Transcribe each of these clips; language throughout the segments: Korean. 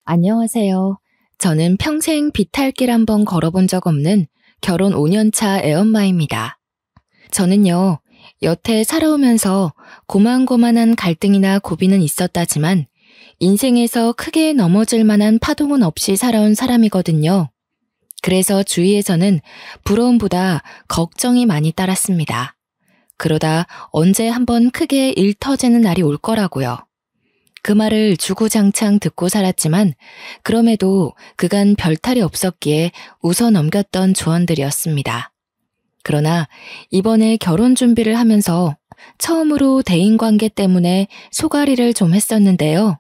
안녕하세요. 저는 평생 비탈길 한번 걸어본 적 없는 결혼 5년차 애엄마입니다. 저는요, 여태 살아오면서 고만고만한 갈등이나 고비는 있었다지만 인생에서 크게 넘어질 만한 파동은 없이 살아온 사람이거든요. 그래서 주위에서는 부러움보다 걱정이 많이 따랐습니다. 그러다 언제 한번 크게 일 터지는 날이 올 거라고요. 그 말을 주구장창 듣고 살았지만 그럼에도 그간 별탈이 없었기에 웃어 넘겼던 조언들이었습니다. 그러나 이번에 결혼 준비를 하면서 처음으로 대인관계 때문에 소가리를 좀 했었는데요.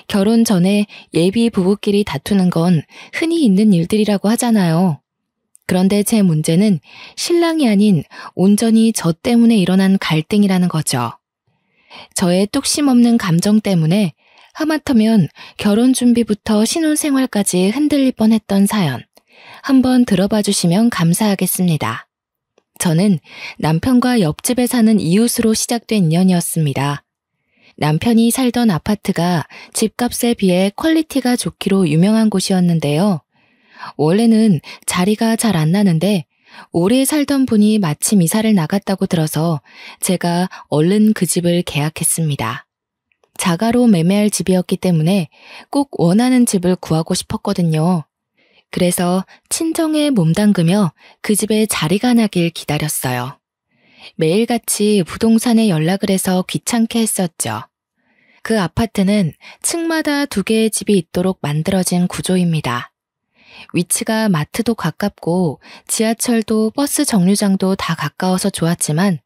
결혼 전에 예비 부부끼리 다투는 건 흔히 있는 일들이라고 하잖아요. 그런데 제 문제는 신랑이 아닌 온전히 저 때문에 일어난 갈등이라는 거죠. 저의 뚝심 없는 감정 때문에 하마터면 결혼 준비부터 신혼생활까지 흔들릴 뻔했던 사연, 한번 들어봐 주시면 감사하겠습니다. 저는 남편과 옆집에 사는 이웃으로 시작된 인연이었습니다. 남편이 살던 아파트가 집값에 비해 퀄리티가 좋기로 유명한 곳이었는데요. 원래는 자리가 잘 안 나는데 오래 살던 분이 마침 이사를 나갔다고 들어서 제가 얼른 그 집을 계약했습니다. 자가로 매매할 집이었기 때문에 꼭 원하는 집을 구하고 싶었거든요. 그래서 친정에 몸담그며 그 집에 자리가 나길 기다렸어요. 매일같이 부동산에 연락을 해서 귀찮게 했었죠. 그 아파트는 층마다 2개의 집이 있도록 만들어진 구조입니다. 위치가 마트도 가깝고 지하철도 버스 정류장도 다 가까워서 좋았지만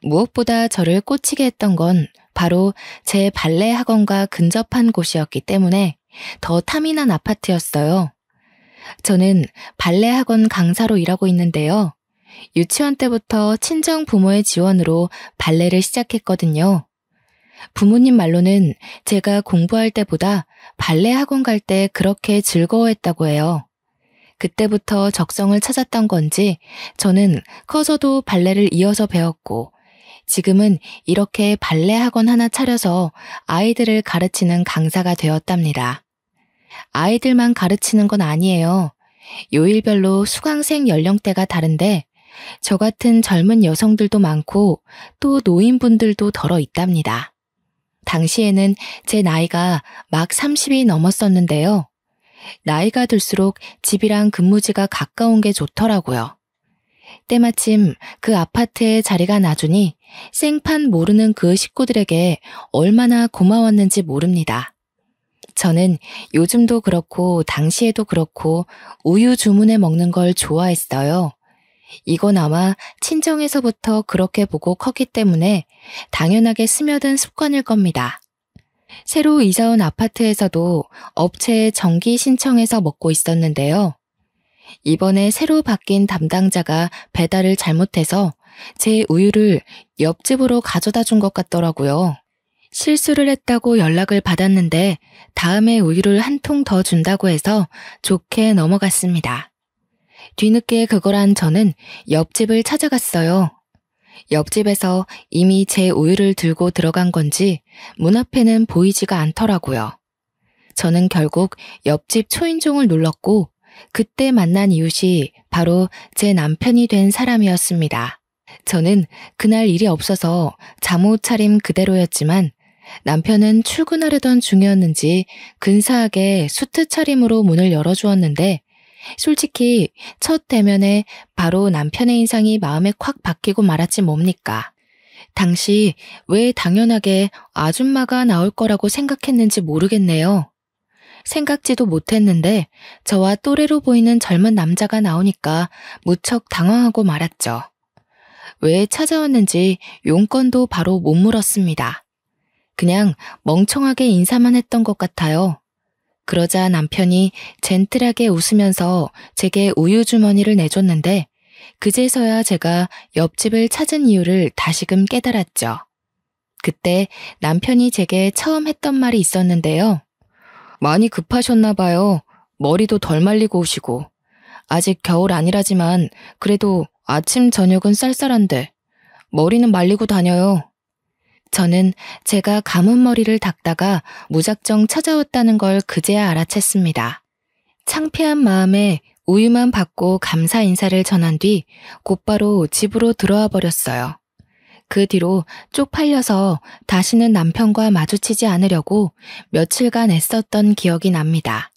무엇보다 저를 꽂히게 했던 건 바로 제 발레 학원과 근접한 곳이었기 때문에 더 탐이 난 아파트였어요. 저는 발레 학원 강사로 일하고 있는데요. 유치원 때부터 친정 부모의 지원으로 발레를 시작했거든요. 부모님 말로는 제가 공부할 때보다 발레 학원 갈 때 그렇게 즐거워했다고 해요. 그때부터 적성을 찾았던 건지 저는 커서도 발레를 이어서 배웠고 지금은 이렇게 발레 학원 하나 차려서 아이들을 가르치는 강사가 되었답니다. 아이들만 가르치는 건 아니에요. 요일별로 수강생 연령대가 다른데 저 같은 젊은 여성들도 많고 또 노인분들도 덜어 있답니다. 당시에는 제 나이가 막 30이 넘었었는데요. 나이가 들수록 집이랑 근무지가 가까운 게 좋더라고요. 때마침 그 아파트에 자리가 나주니 생판 모르는 그 식구들에게 얼마나 고마웠는지 모릅니다. 저는 요즘도 그렇고 당시에도 그렇고 우유 주문해 먹는 걸 좋아했어요. 이건 아마 친정에서부터 그렇게 보고 컸기 때문에 당연하게 스며든 습관일 겁니다. 새로 이사 온 아파트에서도 업체에 정기 신청해서 먹고 있었는데요. 이번에 새로 바뀐 담당자가 배달을 잘못해서 제 우유를 옆집으로 가져다 준 것 같더라고요. 실수를 했다고 연락을 받았는데 다음에 우유를 한 통 더 준다고 해서 좋게 넘어갔습니다. 뒤늦게 그걸 한 저는 옆집을 찾아갔어요. 옆집에서 이미 제 우유를 들고 들어간 건지 문 앞에는 보이지가 않더라고요. 저는 결국 옆집 초인종을 눌렀고 그때 만난 이웃이 바로 제 남편이 된 사람이었습니다. 저는 그날 일이 없어서 잠옷 차림 그대로였지만 남편은 출근하려던 중이었는지 근사하게 수트 차림으로 문을 열어주었는데 솔직히 첫 대면에 바로 남편의 인상이 마음에 콱 박히고 말았지 뭡니까. 당시 왜 당연하게 아줌마가 나올 거라고 생각했는지 모르겠네요. 생각지도 못했는데 저와 또래로 보이는 젊은 남자가 나오니까 무척 당황하고 말았죠. 왜 찾아왔는지 용건도 바로 못 물었습니다. 그냥 멍청하게 인사만 했던 것 같아요. 그러자 남편이 젠틀하게 웃으면서 제게 우유 주머니를 내줬는데 그제서야 제가 옆집을 찾은 이유를 다시금 깨달았죠. 그때 남편이 제게 처음 했던 말이 있었는데요. 많이 급하셨나 봐요. 머리도 덜 말리고 오시고. 아직 겨울 아니라지만 그래도 아침 저녁은 쌀쌀한데 머리는 말리고 다녀요. 저는 제가 감은 머리를 닦다가 무작정 찾아왔다는 걸 그제야 알아챘습니다. 창피한 마음에 우유만 받고 감사 인사를 전한 뒤 곧바로 집으로 들어와 버렸어요. 그 뒤로 쪽팔려서 다시는 남편과 마주치지 않으려고 며칠간 애썼던 기억이 납니다.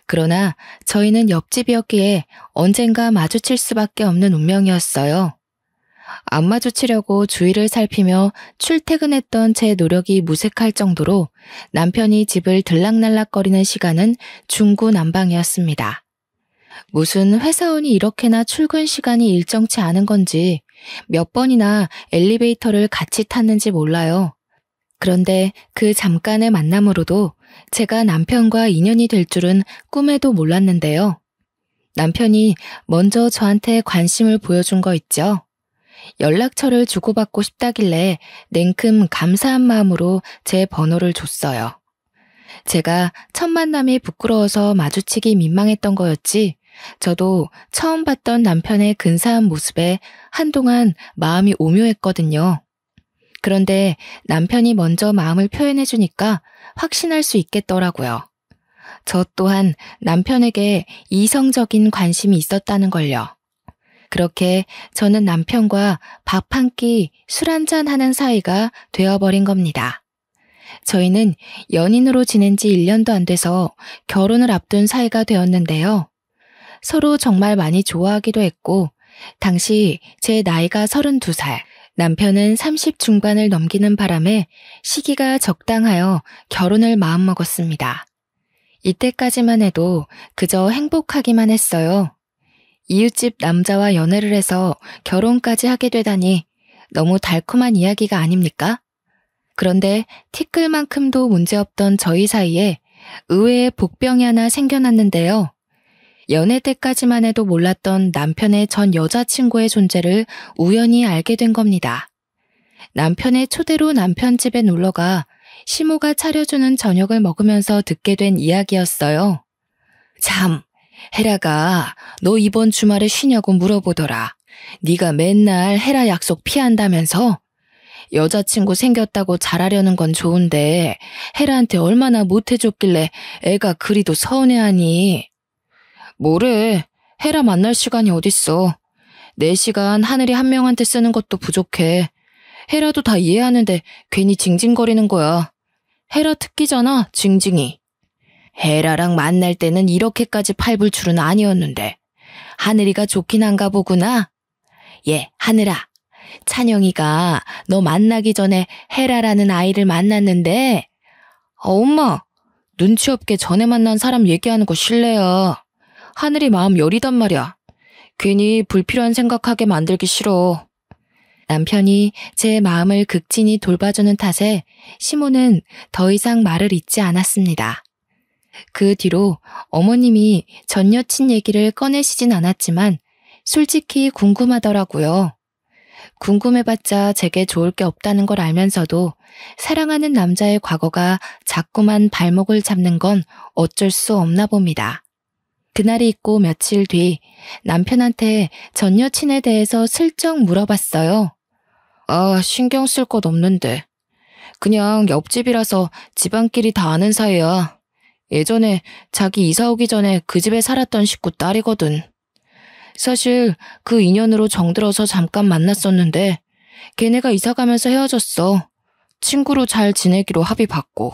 그러나 저희는 옆집이었기에 언젠가 마주칠 수밖에 없는 운명이었어요. 안 마주치려고 주위를 살피며 출퇴근했던 제 노력이 무색할 정도로 남편이 집을 들락날락거리는 시간은 중구난방이었습니다. 무슨 회사원이 이렇게나 출근 시간이 일정치 않은 건지 몇 번이나 엘리베이터를 같이 탔는지 몰라요. 그런데 그 잠깐의 만남으로도 제가 남편과 인연이 될 줄은 꿈에도 몰랐는데요. 남편이 먼저 저한테 관심을 보여준 거 있죠. 연락처를 주고받고 싶다길래 냉큼 감사한 마음으로 제 번호를 줬어요. 제가 첫 만남이 부끄러워서 마주치기 민망했던 거였지 저도 처음 봤던 남편의 근사한 모습에 한동안 마음이 오묘했거든요. 그런데 남편이 먼저 마음을 표현해주니까 확신할 수 있겠더라고요. 저 또한 남편에게 이성적인 관심이 있었다는 걸요. 그렇게 저는 남편과 밥 한 끼, 술 한잔 하는 사이가 되어버린 겁니다. 저희는 연인으로 지낸 지 1년도 안 돼서 결혼을 앞둔 사이가 되었는데요. 서로 정말 많이 좋아하기도 했고, 당시 제 나이가 32살, 남편은 30 중반을 넘기는 바람에 시기가 적당하여 결혼을 마음먹었습니다. 이때까지만 해도 그저 행복하기만 했어요. 이웃집 남자와 연애를 해서 결혼까지 하게 되다니 너무 달콤한 이야기가 아닙니까? 그런데 티끌만큼도 문제없던 저희 사이에 의외의 복병이 하나 생겨났는데요. 연애 때까지만 해도 몰랐던 남편의 전 여자친구의 존재를 우연히 알게 된 겁니다. 남편의 초대로 남편 집에 놀러가 시모가 차려주는 저녁을 먹으면서 듣게 된 이야기였어요. 참, 헤라가 너 이번 주말에 쉬냐고 물어보더라. 네가 맨날 헤라 약속 피한다면서? 여자친구 생겼다고 잘하려는 건 좋은데 헤라한테 얼마나 못해줬길래 애가 그리도 서운해하니. 뭐래, 헤라 만날 시간이 어딨어. 내 시간 하늘이 한 명한테 쓰는 것도 부족해. 헤라도 다 이해하는데 괜히 징징거리는 거야. 헤라 특기잖아, 징징이. 헤라랑 만날 때는 이렇게까지 팔불 줄은 아니었는데 하늘이가 좋긴 한가 보구나. 예, 하늘아. 찬영이가 너 만나기 전에 헤라라는 아이를 만났는데 엄마, 눈치 없게 전에 만난 사람 얘기하는 거 실례야. 하늘이 마음 여리단 말이야. 괜히 불필요한 생각하게 만들기 싫어. 남편이 제 마음을 극진히 돌봐주는 탓에 시모는 더 이상 말을 잇지 않았습니다. 그 뒤로 어머님이 전 여친 얘기를 꺼내시진 않았지만 솔직히 궁금하더라고요. 궁금해봤자 제게 좋을 게 없다는 걸 알면서도 사랑하는 남자의 과거가 자꾸만 발목을 잡는 건 어쩔 수 없나 봅니다. 그날이 있고 며칠 뒤 남편한테 전 여친에 대해서 슬쩍 물어봤어요. 아, 신경 쓸 것 없는데. 그냥 옆집이라서 집안끼리 다 아는 사이야. 예전에 자기 이사 오기 전에 그 집에 살았던 식구 딸이거든. 사실 그 인연으로 정들어서 잠깐 만났었는데 걔네가 이사 가면서 헤어졌어. 친구로 잘 지내기로 합의 봤고.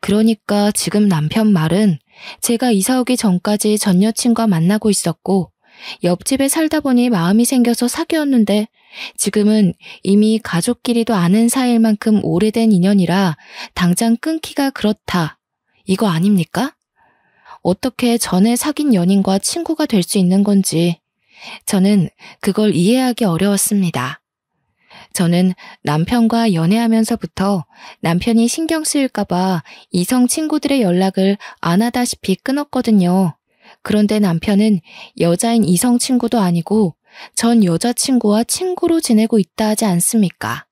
그러니까 지금 남편 말은 제가 이사 오기 전까지 전 여친과 만나고 있었고 옆집에 살다 보니 마음이 생겨서 사귀었는데 지금은 이미 가족끼리도 아는 사이일 만큼 오래된 인연이라 당장 끊기가 그렇다. 이거 아닙니까? 어떻게 전에 사귄 연인과 친구가 될 수 있는 건지 저는 그걸 이해하기 어려웠습니다. 저는 남편과 연애하면서부터 남편이 신경 쓰일까봐 이성 친구들의 연락을 안 하다시피 끊었거든요. 그런데 남편은 여자인 이성 친구도 아니고 전 여자친구와 친구로 지내고 있다 하지 않습니까?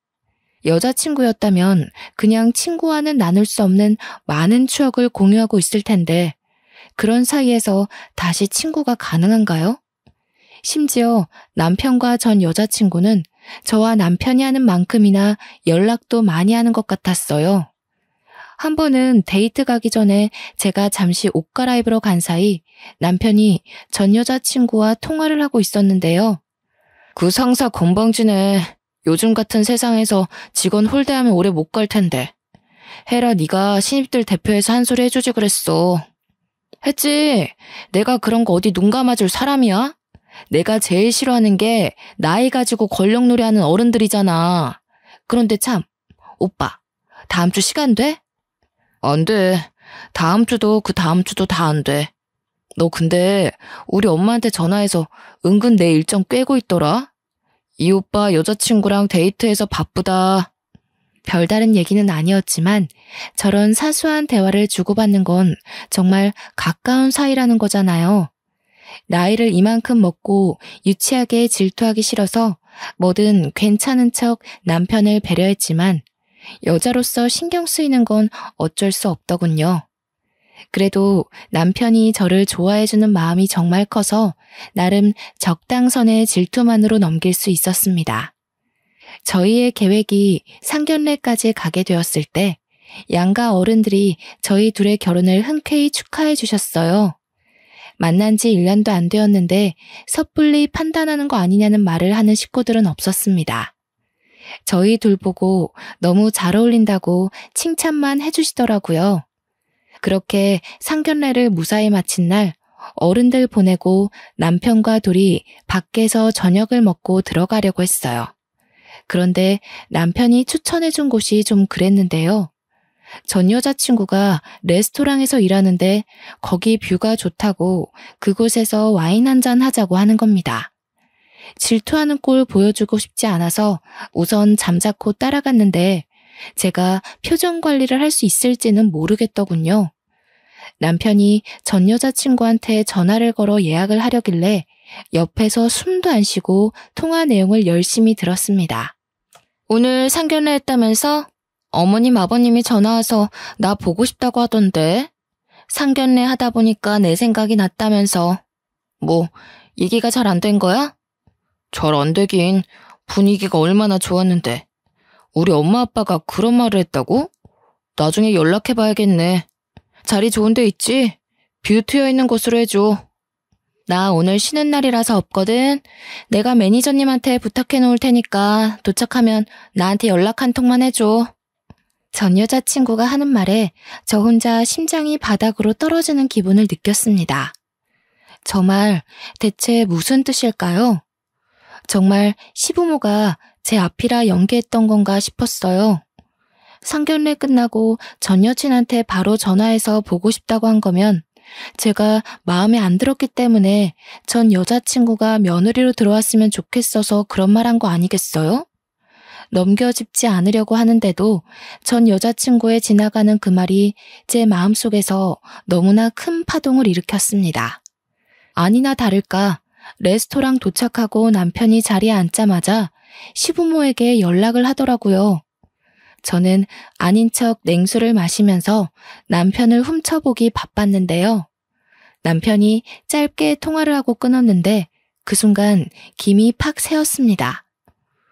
여자친구였다면 그냥 친구와는 나눌 수 없는 많은 추억을 공유하고 있을 텐데 그런 사이에서 다시 친구가 가능한가요? 심지어 남편과 전 여자친구는 저와 남편이 하는 만큼이나 연락도 많이 하는 것 같았어요. 한 번은 데이트 가기 전에 제가 잠시 옷 갈아입으러 간 사이 남편이 전 여자친구와 통화를 하고 있었는데요. 그 상사 건방지네. 요즘 같은 세상에서 직원 홀대하면 오래 못 갈 텐데. 헤라 네가 신입들 대표해서 한 소리 해주지 그랬어. 했지. 내가 그런 거 어디 눈 감아줄 사람이야? 내가 제일 싫어하는 게 나이 가지고 권력놀이하는 어른들이잖아. 그런데 참, 오빠, 다음 주 시간 돼? 안 돼. 다음 주도 그 다음 주도 다 안 돼. 너 근데 우리 엄마한테 전화해서 은근 내 일정 꿰고 있더라? 이 오빠 여자친구랑 데이트해서 바쁘다. 별다른 얘기는 아니었지만 저런 사소한 대화를 주고받는 건 정말 가까운 사이라는 거잖아요. 나이를 이만큼 먹고 유치하게 질투하기 싫어서 뭐든 괜찮은 척 남편을 배려했지만 여자로서 신경 쓰이는 건 어쩔 수 없더군요. 그래도 남편이 저를 좋아해주는 마음이 정말 커서 나름 적당선의 질투만으로 넘길 수 있었습니다. 저희의 계획이 상견례까지 가게 되었을 때 양가 어른들이 저희 둘의 결혼을 흔쾌히 축하해 주셨어요. 만난 지 1년도 안 되었는데 섣불리 판단하는 거 아니냐는 말을 하는 식구들은 없었습니다. 저희 둘 보고 너무 잘 어울린다고 칭찬만 해주시더라고요. 그렇게 상견례를 무사히 마친 날 어른들 보내고 남편과 둘이 밖에서 저녁을 먹고 들어가려고 했어요. 그런데 남편이 추천해준 곳이 좀 그랬는데요. 전 여자친구가 레스토랑에서 일하는데 거기 뷰가 좋다고 그곳에서 와인 한잔 하자고 하는 겁니다. 질투하는 꼴 보여주고 싶지 않아서 우선 잠자코 따라갔는데 제가 표정 관리를 할 수 있을지는 모르겠더군요. 남편이 전 여자친구한테 전화를 걸어 예약을 하려길래 옆에서 숨도 안 쉬고 통화 내용을 열심히 들었습니다. 오늘 상견례 했다면서? 어머님 아버님이 전화와서 나 보고 싶다고 하던데. 상견례 하다 보니까 내 생각이 났다면서. 뭐 얘기가 잘 안 된 거야? 잘 안 되긴. 분위기가 얼마나 좋았는데. 우리 엄마 아빠가 그런 말을 했다고? 나중에 연락해봐야겠네. 자리 좋은 데 있지? 뷰 트여 있는 곳으로 해줘. 나 오늘 쉬는 날이라서 없거든. 내가 매니저님한테 부탁해 놓을 테니까 도착하면 나한테 연락 한 통만 해줘. 전 여자친구가 하는 말에 저 혼자 심장이 바닥으로 떨어지는 기분을 느꼈습니다. 저 말 대체 무슨 뜻일까요? 정말 시부모가 제 앞이라 연기했던 건가 싶었어요. 상견례 끝나고 전 여친한테 바로 전화해서 보고 싶다고 한 거면 제가 마음에 안 들었기 때문에 전 여자친구가 며느리로 들어왔으면 좋겠어서 그런 말 한 거 아니겠어요? 넘겨짚지 않으려고 하는데도 전 여자친구의 지나가는 그 말이 제 마음속에서 너무나 큰 파동을 일으켰습니다. 아니나 다를까 레스토랑 도착하고 남편이 자리에 앉자마자 시부모에게 연락을 하더라고요. 저는 아닌 척 냉수를 마시면서 남편을 훔쳐보기 바빴는데요. 남편이 짧게 통화를 하고 끊었는데 그 순간 김이 팍 새었습니다.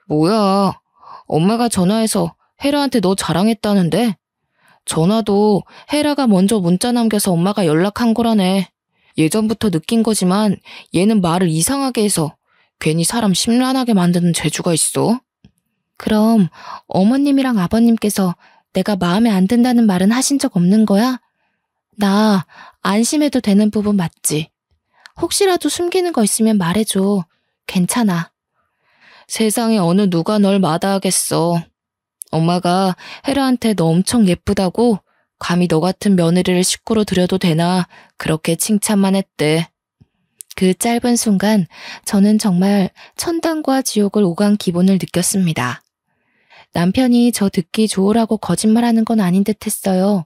뭐야, 엄마가 전화해서 헤라한테 너 자랑했다는데? 전화도 헤라가 먼저 문자 남겨서 엄마가 연락한 거라네. 예전부터 느낀 거지만 얘는 말을 이상하게 해서 괜히 사람 심란하게 만드는 재주가 있어. 그럼 어머님이랑 아버님께서 내가 마음에 안 든다는 말은 하신 적 없는 거야? 나 안심해도 되는 부분 맞지? 혹시라도 숨기는 거 있으면 말해줘. 괜찮아. 세상에 어느 누가 널 마다하겠어. 엄마가 헤라한테 너 엄청 예쁘다고 감히 너 같은 며느리를 식구로 들여도 되나 그렇게 칭찬만 했대. 그 짧은 순간 저는 정말 천당과 지옥을 오간 기분을 느꼈습니다. 남편이 저 듣기 좋으라고 거짓말하는 건 아닌 듯 했어요.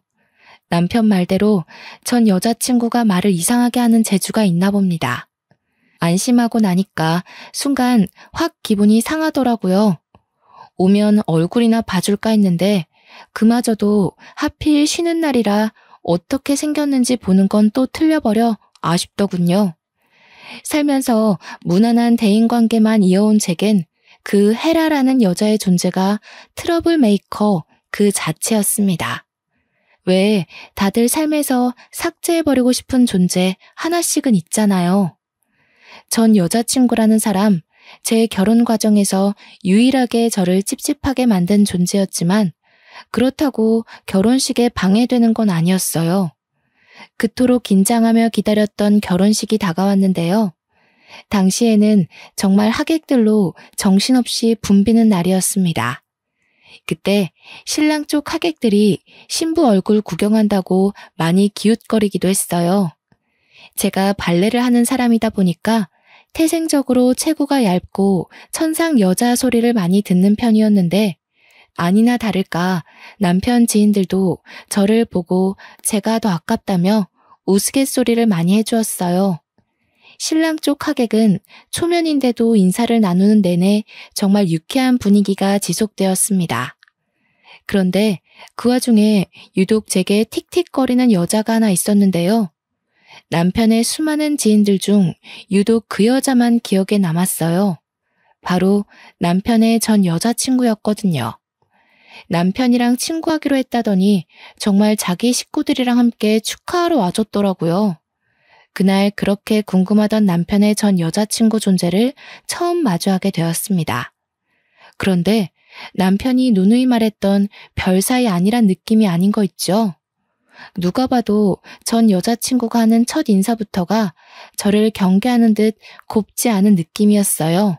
남편 말대로 전 여자친구가 말을 이상하게 하는 재주가 있나 봅니다. 안심하고 나니까 순간 확 기분이 상하더라고요. 오면 얼굴이나 봐줄까 했는데 그마저도 하필 쉬는 날이라 어떻게 생겼는지 보는 건 또 틀려버려 아쉽더군요. 살면서 무난한 대인관계만 이어온 제겐 그 헤라라는 여자의 존재가 트러블 메이커 그 자체였습니다. 왜 다들 삶에서 삭제해버리고 싶은 존재 하나씩은 있잖아요. 전 여자친구라는 사람, 제 결혼 과정에서 유일하게 저를 찝찝하게 만든 존재였지만 그렇다고 결혼식에 방해되는 건 아니었어요. 그토록 긴장하며 기다렸던 결혼식이 다가왔는데요. 당시에는 정말 하객들로 정신없이 붐비는 날이었습니다. 그때 신랑 쪽 하객들이 신부 얼굴 구경한다고 많이 기웃거리기도 했어요. 제가 발레를 하는 사람이다 보니까 태생적으로 체구가 얇고 천상 여자 소리를 많이 듣는 편이었는데 아니나 다를까 남편 지인들도 저를 보고 제가 더 아깝다며 우스갯소리를 많이 해주었어요. 신랑 쪽 하객은 초면인데도 인사를 나누는 내내 정말 유쾌한 분위기가 지속되었습니다. 그런데 그 와중에 유독 제게 틱틱거리는 여자가 하나 있었는데요. 남편의 수많은 지인들 중 유독 그 여자만 기억에 남았어요. 바로 남편의 전 여자친구였거든요. 남편이랑 친구하기로 했다더니 정말 자기 식구들이랑 함께 축하하러 와줬더라고요. 그날 그렇게 궁금하던 남편의 전 여자친구 존재를 처음 마주하게 되었습니다. 그런데 남편이 누누이 말했던 별 사이 아니란 느낌이 아닌 거 있죠? 누가 봐도 전 여자친구가 하는 첫 인사부터가 저를 경계하는 듯 곱지 않은 느낌이었어요.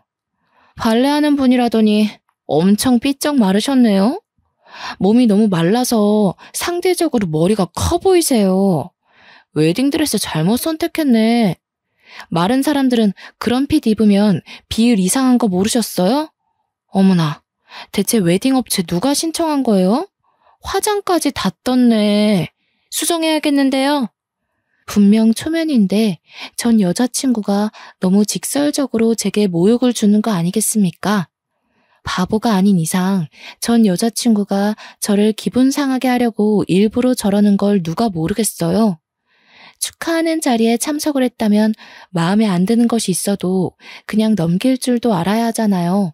발레하는 분이라더니 엄청 삐쩍 마르셨네요. 몸이 너무 말라서 상대적으로 머리가 커 보이세요. 웨딩드레스 잘못 선택했네. 마른 사람들은 그런 핏 입으면 비율 이상한 거 모르셨어요? 어머나, 대체 웨딩 업체 누가 신청한 거예요? 화장까지 다 떴네. 수정해야겠는데요. 분명 초면인데 전 여자친구가 너무 직설적으로 제게 모욕을 주는 거 아니겠습니까? 바보가 아닌 이상 전 여자친구가 저를 기분 상하게 하려고 일부러 저러는 걸 누가 모르겠어요. 축하하는 자리에 참석을 했다면 마음에 안 드는 것이 있어도 그냥 넘길 줄도 알아야 하잖아요.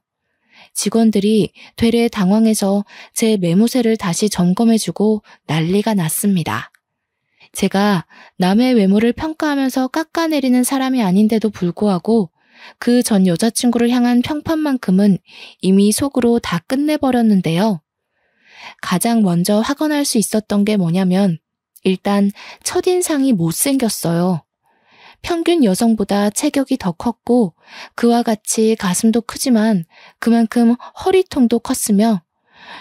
직원들이 되레 당황해서 제 매무새를 다시 점검해주고 난리가 났습니다. 제가 남의 외모를 평가하면서 깎아내리는 사람이 아닌데도 불구하고 그 전 여자친구를 향한 평판만큼은 이미 속으로 다 끝내버렸는데요. 가장 먼저 확언할 수 있었던 게 뭐냐면 일단 첫인상이 못생겼어요. 평균 여성보다 체격이 더 컸고 그와 같이 가슴도 크지만 그만큼 허리통도 컸으며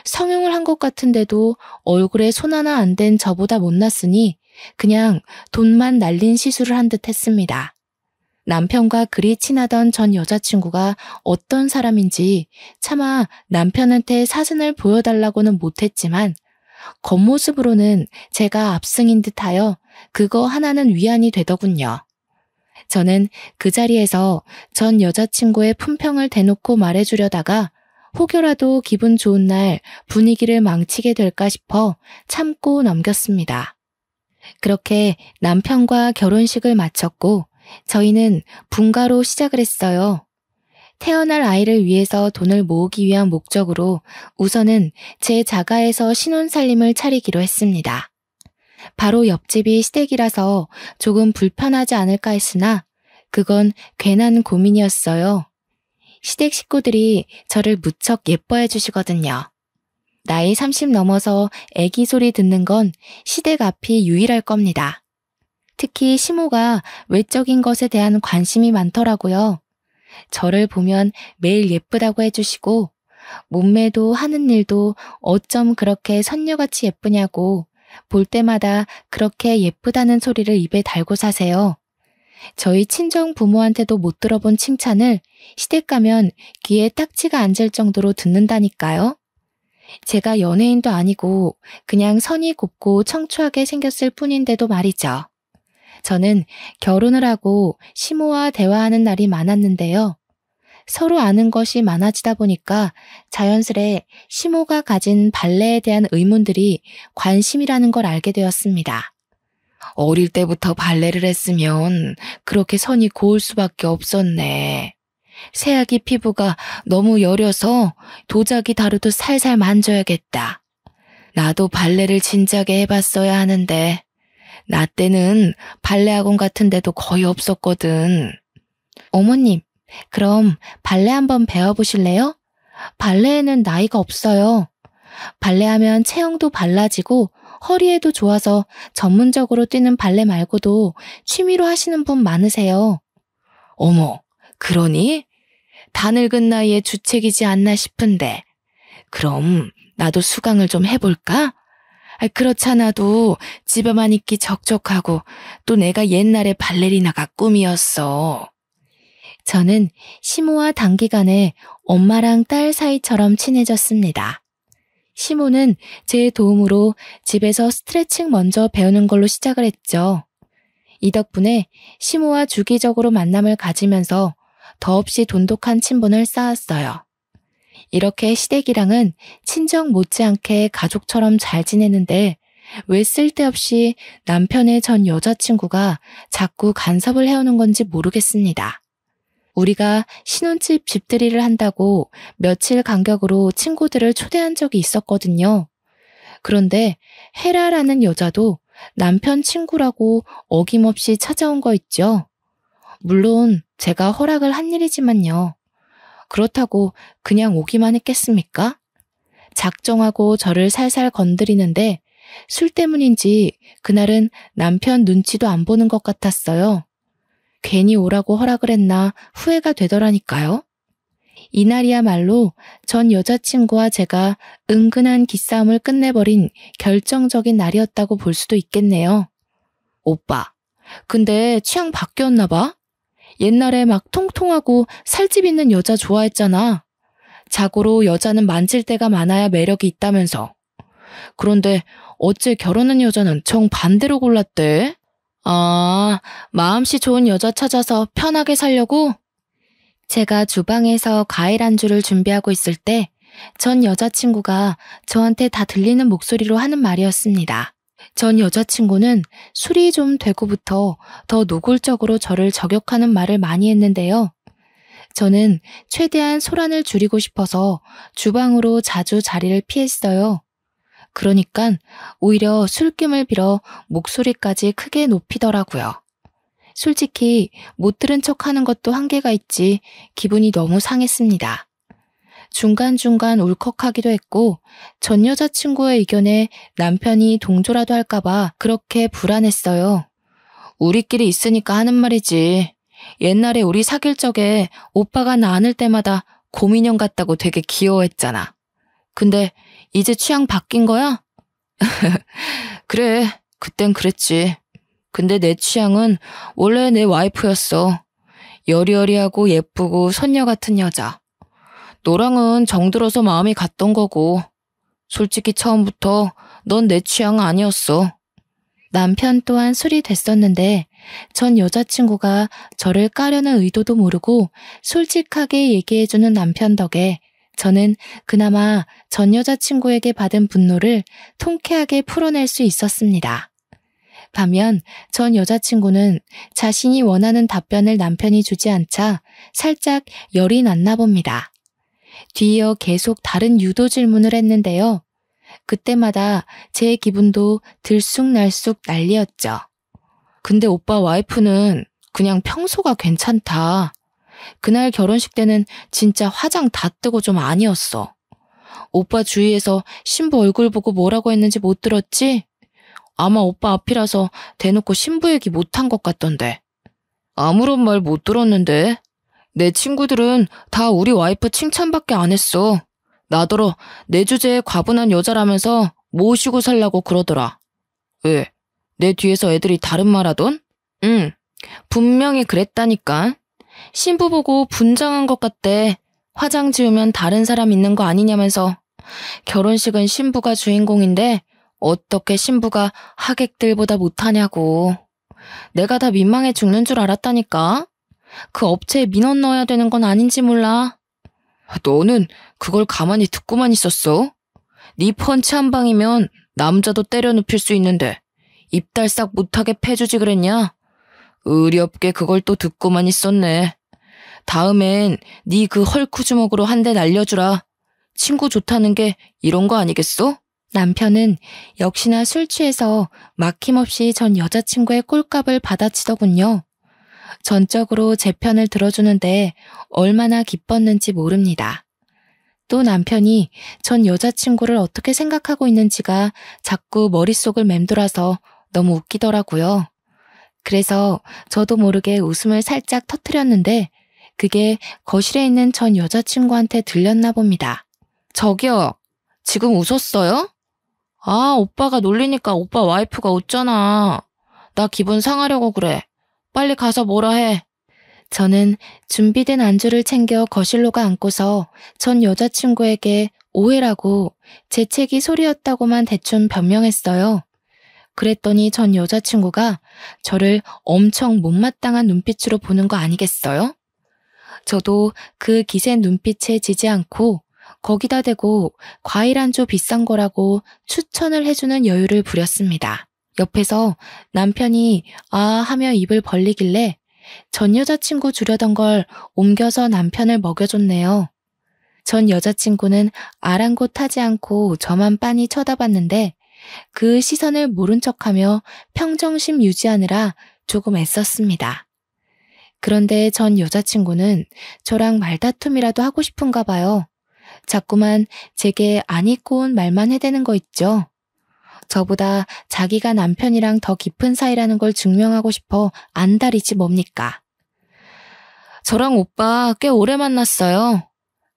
성형을 한 것 같은데도 얼굴에 손 하나 안 댄 저보다 못났으니 그냥 돈만 날린 시술을 한 듯 했습니다. 남편과 그리 친하던 전 여자친구가 어떤 사람인지 차마 남편한테 사진을 보여달라고는 못했지만 겉모습으로는 제가 압승인 듯하여 그거 하나는 위안이 되더군요. 저는 그 자리에서 전 여자친구의 품평을 대놓고 말해주려다가 혹여라도 기분 좋은 날 분위기를 망치게 될까 싶어 참고 넘겼습니다. 그렇게 남편과 결혼식을 마쳤고 저희는 분가로 시작을 했어요. 태어날 아이를 위해서 돈을 모으기 위한 목적으로 우선은 제 자가에서 신혼살림을 차리기로 했습니다. 바로 옆집이 시댁이라서 조금 불편하지 않을까 했으나 그건 괜한 고민이었어요. 시댁 식구들이 저를 무척 예뻐해 주시거든요. 나이 30 넘어서 애기 소리 듣는 건 시댁 앞이 유일할 겁니다. 특히 시모가 외적인 것에 대한 관심이 많더라고요. 저를 보면 매일 예쁘다고 해주시고 몸매도 하는 일도 어쩜 그렇게 선녀같이 예쁘냐고 볼 때마다 그렇게 예쁘다는 소리를 입에 달고 사세요. 저희 친정 부모한테도 못 들어본 칭찬을 시댁 가면 귀에 딱지가 앉을 정도로 듣는다니까요. 제가 연예인도 아니고 그냥 선이 곱고 청초하게 생겼을 뿐인데도 말이죠. 저는 결혼을 하고 시모와 대화하는 날이 많았는데요. 서로 아는 것이 많아지다 보니까 자연스레 시모가 가진 발레에 대한 의문들이 관심이라는 걸 알게 되었습니다. 어릴 때부터 발레를 했으면 그렇게 선이 고울 수밖에 없었네. 새아기 피부가 너무 여려서 도자기 다루도 살살 만져야겠다. 나도 발레를 진작에 해봤어야 하는데 나 때는 발레 학원 같은 데도 거의 없었거든. 어머님, 그럼 발레 한번 배워보실래요? 발레에는 나이가 없어요. 발레하면 체형도 발라지고 허리에도 좋아서 전문적으로 뛰는 발레 말고도 취미로 하시는 분 많으세요. 어머, 그러니? 다 늙은 나이에 주책이지 않나 싶은데. 그럼 나도 수강을 좀 해볼까? 그렇잖아도 집에만 있기 적적하고 또 내가 옛날에 발레리나가 꿈이었어. 저는 시모와 단기간에 엄마랑 딸 사이처럼 친해졌습니다. 시모는 제 도움으로 집에서 스트레칭 먼저 배우는 걸로 시작을 했죠. 이 덕분에 시모와 주기적으로 만남을 가지면서 더없이 돈독한 친분을 쌓았어요. 이렇게 시댁이랑은 친정 못지않게 가족처럼 잘 지내는데 왜 쓸데없이 남편의 전 여자친구가 자꾸 간섭을 해오는 건지 모르겠습니다. 우리가 신혼집 집들이를 한다고 며칠 간격으로 친구들을 초대한 적이 있었거든요. 그런데 헤라라는 여자도 남편 친구라고 어김없이 찾아온 거 있죠. 물론 제가 허락을 한 일이지만요. 그렇다고 그냥 오기만 했겠습니까? 작정하고 저를 살살 건드리는데 술 때문인지 그날은 남편 눈치도 안 보는 것 같았어요. 괜히 오라고 허락을 했나 후회가 되더라니까요. 이날이야말로 전 여자친구와 제가 은근한 기싸움을 끝내버린 결정적인 날이었다고 볼 수도 있겠네요. 오빠, 근데 취향 바뀌었나 봐? 옛날에 막 통통하고 살집 있는 여자 좋아했잖아. 자고로 여자는 만질 때가 많아야 매력이 있다면서. 그런데 어째 결혼한 여자는 정반대로 골랐대? 아, 마음씨 좋은 여자 찾아서 편하게 살려고? 제가 주방에서 과일 안주를 준비하고 있을 때 전 여자친구가 저한테 다 들리는 목소리로 하는 말이었습니다. 전 여자친구는 술이 좀 되고부터 더 노골적으로 저를 저격하는 말을 많이 했는데요. 저는 최대한 소란을 줄이고 싶어서 주방으로 자주 자리를 피했어요. 그러니까 오히려 술김을 빌어 목소리까지 크게 높이더라고요. 솔직히 못 들은 척하는 것도 한계가 있지 기분이 너무 상했습니다. 중간중간 울컥하기도 했고 전 여자친구의 의견에 남편이 동조라도 할까봐 그렇게 불안했어요. 우리끼리 있으니까 하는 말이지. 옛날에 우리 사귈 적에 오빠가 나 안을 때마다 곰인형 같다고 되게 귀여워했잖아. 근데 이제 취향 바뀐 거야? 그래, 그땐 그랬지. 근데 내 취향은 원래 내 와이프였어. 여리여리하고 예쁘고 선녀 같은 여자. 너랑은 정들어서 마음이 갔던 거고 솔직히 처음부터 넌 내 취향 아니었어. 남편 또한 술이 됐었는데 전 여자친구가 저를 까려는 의도도 모르고 솔직하게 얘기해주는 남편 덕에 저는 그나마 전 여자친구에게 받은 분노를 통쾌하게 풀어낼 수 있었습니다. 반면 전 여자친구는 자신이 원하는 답변을 남편이 주지 않자 살짝 열이 났나 봅니다. 뒤이어 계속 다른 유도 질문을 했는데요. 그때마다 제 기분도 들쑥날쑥 난리였죠. 근데 오빠 와이프는 그냥 평소가 괜찮다. 그날 결혼식 때는 진짜 화장 다 뜨고 좀 아니었어. 오빠 주위에서 신부 얼굴 보고 뭐라고 했는지 못 들었지? 아마 오빠 앞이라서 대놓고 신부 얘기 못한 것 같던데. 아무런 말 못 들었는데. 내 친구들은 다 우리 와이프 칭찬밖에 안 했어. 나더러 내 주제에 과분한 여자라면서 모시고 살라고 그러더라. 왜? 내 뒤에서 애들이 다른 말 하던? 응, 분명히 그랬다니까. 신부 보고 분장한 것 같대. 화장 지우면 다른 사람 있는 거 아니냐면서. 결혼식은 신부가 주인공인데 어떻게 신부가 하객들보다 못하냐고. 내가 다 민망해 죽는 줄 알았다니까. 그 업체에 민원 넣어야 되는 건 아닌지 몰라. 너는 그걸 가만히 듣고만 있었어? 네 펀치 한 방이면 남자도 때려 눕힐 수 있는데 입달싹 못하게 패주지 그랬냐? 의리 없게 그걸 또 듣고만 있었네. 다음엔 네 그 헐크 주먹으로 한 대 날려주라. 친구 좋다는 게 이런 거 아니겠어? 남편은 역시나 술 취해서 막힘없이 전 여자친구의 꼴값을 받아치더군요. 전적으로 제 편을 들어주는데 얼마나 기뻤는지 모릅니다. 또 남편이 전 여자친구를 어떻게 생각하고 있는지가 자꾸 머릿속을 맴돌아서 너무 웃기더라고요. 그래서 저도 모르게 웃음을 살짝 터뜨렸는데 그게 거실에 있는 전 여자친구한테 들렸나 봅니다. 저기요, 지금 웃었어요? 아, 오빠가 놀리니까 오빠 와이프가 웃잖아. 나 기분 상하려고 그래. 빨리 가서 뭐라 해. 저는 준비된 안주를 챙겨 거실로 가 앉고서 전 여자친구에게 오해라고 재채기 소리였다고만 대충 변명했어요. 그랬더니 전 여자친구가 저를 엄청 못마땅한 눈빛으로 보는 거 아니겠어요? 저도 그 기세 눈빛에 지지 않고 거기다 대고 과일 안주 비싼 거라고 추천을 해주는 여유를 부렸습니다. 옆에서 남편이 아 하며 입을 벌리길래 전 여자친구 주려던 걸 옮겨서 남편을 먹여줬네요. 전 여자친구는 아랑곳하지 않고 저만 빤히 쳐다봤는데 그 시선을 모른 척하며 평정심 유지하느라 조금 애썼습니다. 그런데 전 여자친구는 저랑 말다툼이라도 하고 싶은가 봐요. 자꾸만 제게 안 잊고 온 말만 해대는 거 있죠. 저보다 자기가 남편이랑 더 깊은 사이라는 걸 증명하고 싶어 안달이지 뭡니까. 저랑 오빠 꽤 오래 만났어요.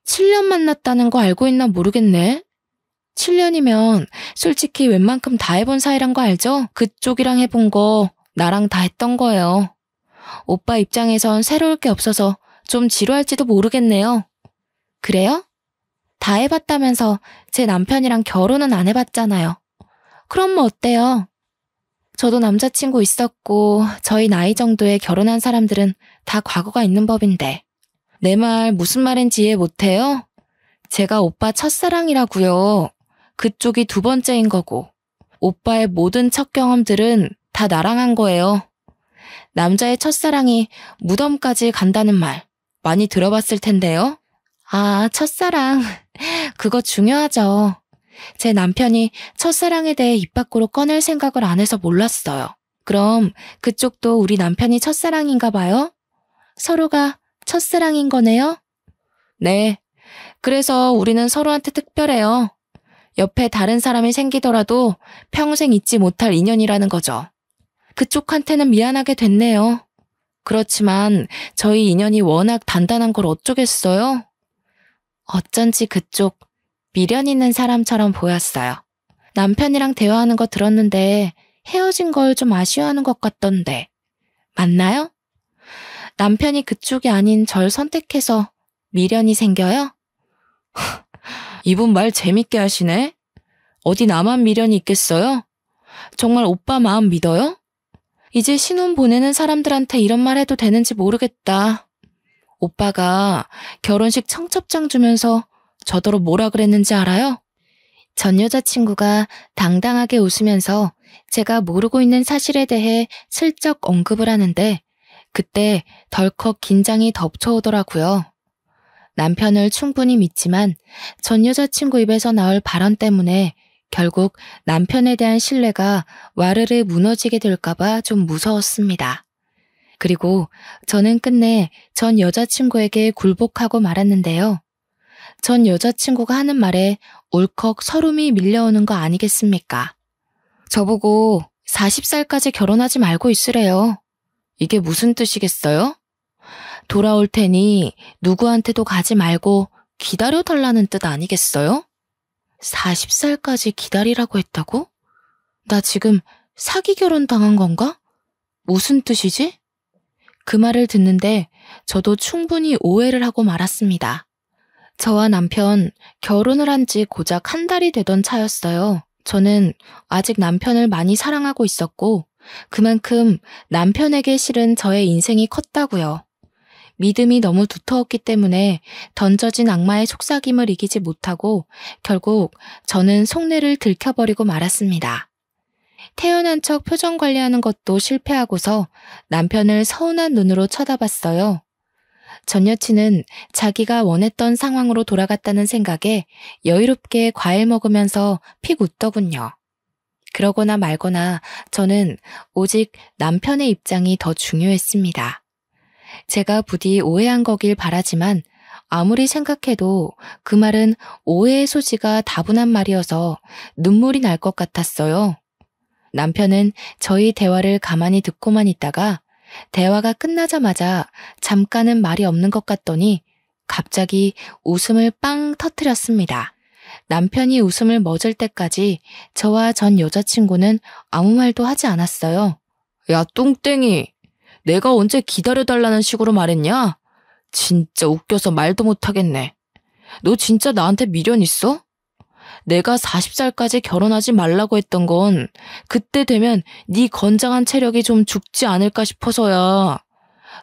7년 만났다는 거 알고 있나 모르겠네. 7년이면 솔직히 웬만큼 다 해본 사이란 거 알죠? 그쪽이랑 해본 거 나랑 다 했던 거예요. 오빠 입장에선 새로울 게 없어서 좀 지루할지도 모르겠네요. 그래요? 다 해봤다면서 제 남편이랑 결혼은 안 해봤잖아요. 그럼 뭐 어때요? 저도 남자친구 있었고 저희 나이 정도에 결혼한 사람들은 다 과거가 있는 법인데. 내 말 무슨 말인지 이해 못해요? 제가 오빠 첫사랑이라고요. 그쪽이 두 번째인 거고. 오빠의 모든 첫 경험들은 다 나랑 한 거예요. 남자의 첫사랑이 무덤까지 간다는 말 많이 들어봤을 텐데요. 아, 첫사랑. 그거 중요하죠. 제 남편이 첫사랑에 대해 입 밖으로 꺼낼 생각을 안 해서 몰랐어요. 그럼 그쪽도 우리 남편이 첫사랑인가 봐요? 서로가 첫사랑인 거네요? 네. 그래서 우리는 서로한테 특별해요. 옆에 다른 사람이 생기더라도 평생 잊지 못할 인연이라는 거죠. 그쪽한테는 미안하게 됐네요. 그렇지만 저희 인연이 워낙 단단한 걸 어쩌겠어요? 어쩐지 그쪽 미련 있는 사람처럼 보였어요. 남편이랑 대화하는 거 들었는데 헤어진 걸 좀 아쉬워하는 것 같던데. 맞나요? 남편이 그쪽이 아닌 절 선택해서 미련이 생겨요? 이분 말 재밌게 하시네. 어디 나만 미련이 있겠어요? 정말 오빠 마음 믿어요? 이제 신혼 보내는 사람들한테 이런 말 해도 되는지 모르겠다. 오빠가 결혼식 청첩장 주면서 저더러 뭐라 그랬는지 알아요? 전 여자친구가 당당하게 웃으면서 제가 모르고 있는 사실에 대해 슬쩍 언급을 하는데 그때 덜컥 긴장이 덮쳐오더라고요. 남편을 충분히 믿지만 전 여자친구 입에서 나올 발언 때문에 결국 남편에 대한 신뢰가 와르르 무너지게 될까봐 좀 무서웠습니다. 그리고 저는 끝내 전 여자친구에게 굴복하고 말았는데요. 전 여자친구가 하는 말에 울컥 서름이 밀려오는 거 아니겠습니까? 저보고 40살까지 결혼하지 말고 있으래요. 이게 무슨 뜻이겠어요? 돌아올 테니 누구한테도 가지 말고 기다려달라는 뜻 아니겠어요? 40살까지 기다리라고 했다고? 나 지금 사기 결혼 당한 건가? 무슨 뜻이지? 그 말을 듣는데 저도 충분히 오해를 하고 말았습니다. 저와 남편 결혼을 한 지 고작 한 달이 되던 차였어요. 저는 아직 남편을 많이 사랑하고 있었고 그만큼 남편에게 실은 저의 인생이 컸다고요. 믿음이 너무 두터웠기 때문에 던져진 악마의 속삭임을 이기지 못하고 결국 저는 속내를 들켜버리고 말았습니다. 태연한 척 표정 관리하는 것도 실패하고서 남편을 서운한 눈으로 쳐다봤어요. 전 여친은 자기가 원했던 상황으로 돌아갔다는 생각에 여유롭게 과일 먹으면서 픽 웃더군요. 그러거나 말거나 저는 오직 남편의 입장이 더 중요했습니다. 제가 부디 오해한 거길 바라지만 아무리 생각해도 그 말은 오해의 소지가 다분한 말이어서 눈물이 날 것 같았어요. 남편은 저희 대화를 가만히 듣고만 있다가 대화가 끝나자마자 잠깐은 말이 없는 것 같더니 갑자기 웃음을 빵 터뜨렸습니다. 남편이 웃음을 멎을 때까지 저와 전 여자친구는 아무 말도 하지 않았어요. 야, 똥땡이. 내가 언제 기다려달라는 식으로 말했냐? 진짜 웃겨서 말도 못하겠네. 너 진짜 나한테 미련 있어? 내가 40살까지 결혼하지 말라고 했던 건 그때 되면 네 건장한 체력이 좀 죽지 않을까 싶어서야.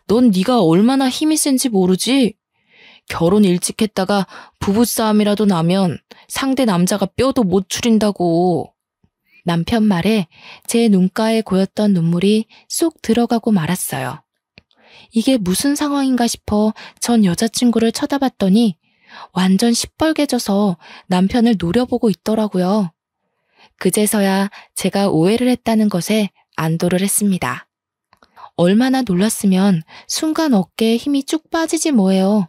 넌 네가 얼마나 힘이 센지 모르지? 결혼 일찍 했다가 부부싸움이라도 나면 상대 남자가 뼈도 못 추린다고. 남편 말에 제 눈가에 고였던 눈물이 쏙 들어가고 말았어요. 이게 무슨 상황인가 싶어 전 여자친구를 쳐다봤더니 완전 시뻘개져서 남편을 노려보고 있더라고요. 그제서야 제가 오해를 했다는 것에 안도를 했습니다. 얼마나 놀랐으면 순간 어깨에 힘이 쭉 빠지지 뭐예요.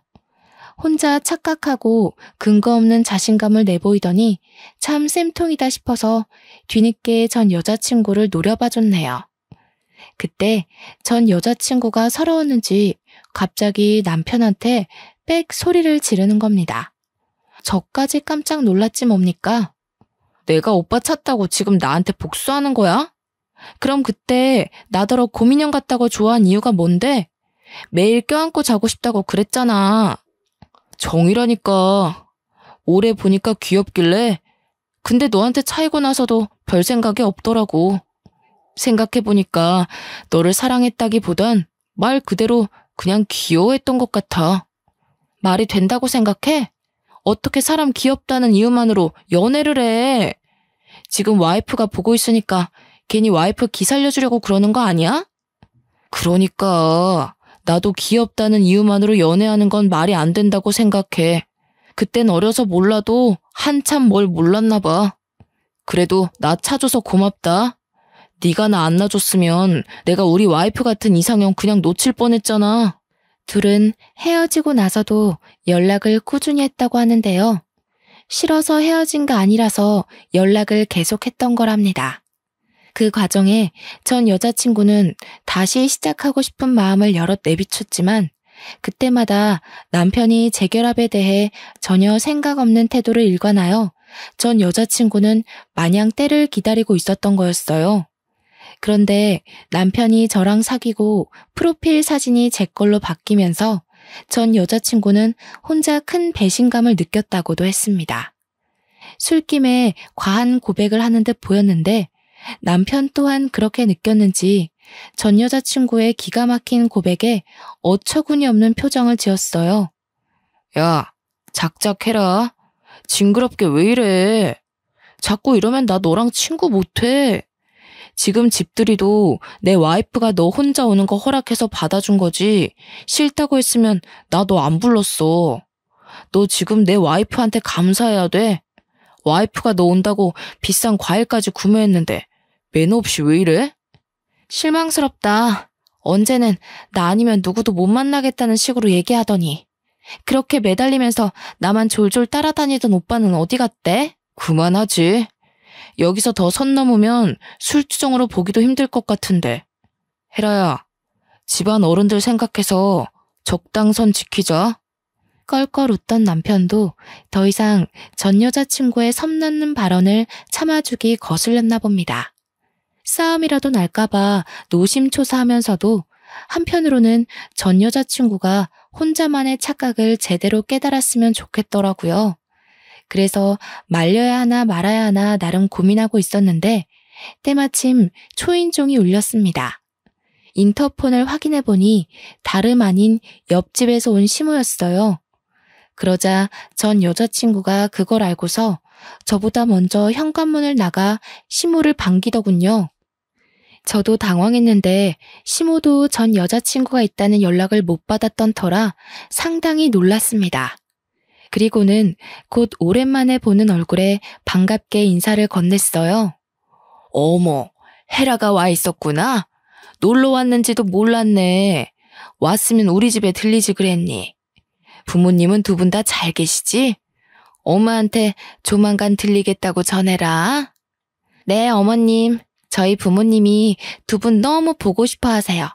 혼자 착각하고 근거 없는 자신감을 내보이더니 참 쌤통이다 싶어서 뒤늦게 전 여자친구를 노려봐줬네요. 그때 전 여자친구가 서러웠는지 갑자기 남편한테 빽 소리를 지르는 겁니다. 저까지 깜짝 놀랐지 뭡니까? 내가 오빠 찾다고 지금 나한테 복수하는 거야? 그럼 그때 나더러 고민형 같다고 좋아한 이유가 뭔데? 매일 껴안고 자고 싶다고 그랬잖아. 정이라니까. 오래 보니까 귀엽길래. 근데 너한테 차이고 나서도 별 생각이 없더라고. 생각해보니까 너를 사랑했다기보단 말 그대로 그냥 귀여워했던 것 같아. 말이 된다고 생각해? 어떻게 사람 귀엽다는 이유만으로 연애를 해? 지금 와이프가 보고 있으니까 괜히 와이프 기살려주려고 그러는 거 아니야? 그러니까 나도 귀엽다는 이유만으로 연애하는 건 말이 안 된다고 생각해. 그땐 어려서 몰라도 한참 뭘 몰랐나 봐. 그래도 나 찾아서 고맙다. 네가 나 안 놔줬으면 내가 우리 와이프 같은 이상형 그냥 놓칠 뻔했잖아. 둘은 헤어지고 나서도 연락을 꾸준히 했다고 하는데요. 싫어서 헤어진 거 아니라서 연락을 계속했던 거랍니다. 그 과정에 전 여자친구는 다시 시작하고 싶은 마음을 여럿 내비쳤지만 그때마다 남편이 재결합에 대해 전혀 생각 없는 태도를 일관하여 전 여자친구는 마냥 때를 기다리고 있었던 거였어요. 그런데 남편이 저랑 사귀고 프로필 사진이 제 걸로 바뀌면서 전 여자친구는 혼자 큰 배신감을 느꼈다고도 했습니다. 술김에 과한 고백을 하는 듯 보였는데 남편 또한 그렇게 느꼈는지 전 여자친구의 기가 막힌 고백에 어처구니 없는 표정을 지었어요. 야, 작작해라. 징그럽게 왜 이래. 자꾸 이러면 나 너랑 친구 못해. 지금 집들이도 내 와이프가 너 혼자 오는 거 허락해서 받아준 거지. 싫다고 했으면 나 너 안 불렀어. 너 지금 내 와이프한테 감사해야 돼. 와이프가 너 온다고 비싼 과일까지 구매했는데 매너 없이 왜 이래? 실망스럽다. 언제는 나 아니면 누구도 못 만나겠다는 식으로 얘기하더니 그렇게 매달리면서 나만 졸졸 따라다니던 오빠는 어디 갔대? 그만하지. 여기서 더 선 넘으면 술주정으로 보기도 힘들 것 같은데. 혜라야, 집안 어른들 생각해서 적당선 지키자. 껄껄 웃던 남편도 더 이상 전 여자친구의 섬나는 발언을 참아주기 거슬렸나 봅니다. 싸움이라도 날까봐 노심초사하면서도 한편으로는 전 여자친구가 혼자만의 착각을 제대로 깨달았으면 좋겠더라고요. 그래서 말려야 하나 말아야 하나 나름 고민하고 있었는데 때마침 초인종이 울렸습니다. 인터폰을 확인해보니 다름 아닌 옆집에서 온 시모였어요. 그러자 전 여자친구가 그걸 알고서 저보다 먼저 현관문을 나가 시모를 반기더군요. 저도 당황했는데 시모도 전 여자친구가 있다는 연락을 못 받았던 터라 상당히 놀랐습니다. 그리고는 곧 오랜만에 보는 얼굴에 반갑게 인사를 건넸어요. 어머, 헤라가 와 있었구나. 놀러 왔는지도 몰랐네. 왔으면 우리 집에 들리지 그랬니? 부모님은 두 분 다 잘 계시지? 엄마한테 조만간 들리겠다고 전해라. 네, 어머님. 저희 부모님이 두 분 너무 보고 싶어 하세요.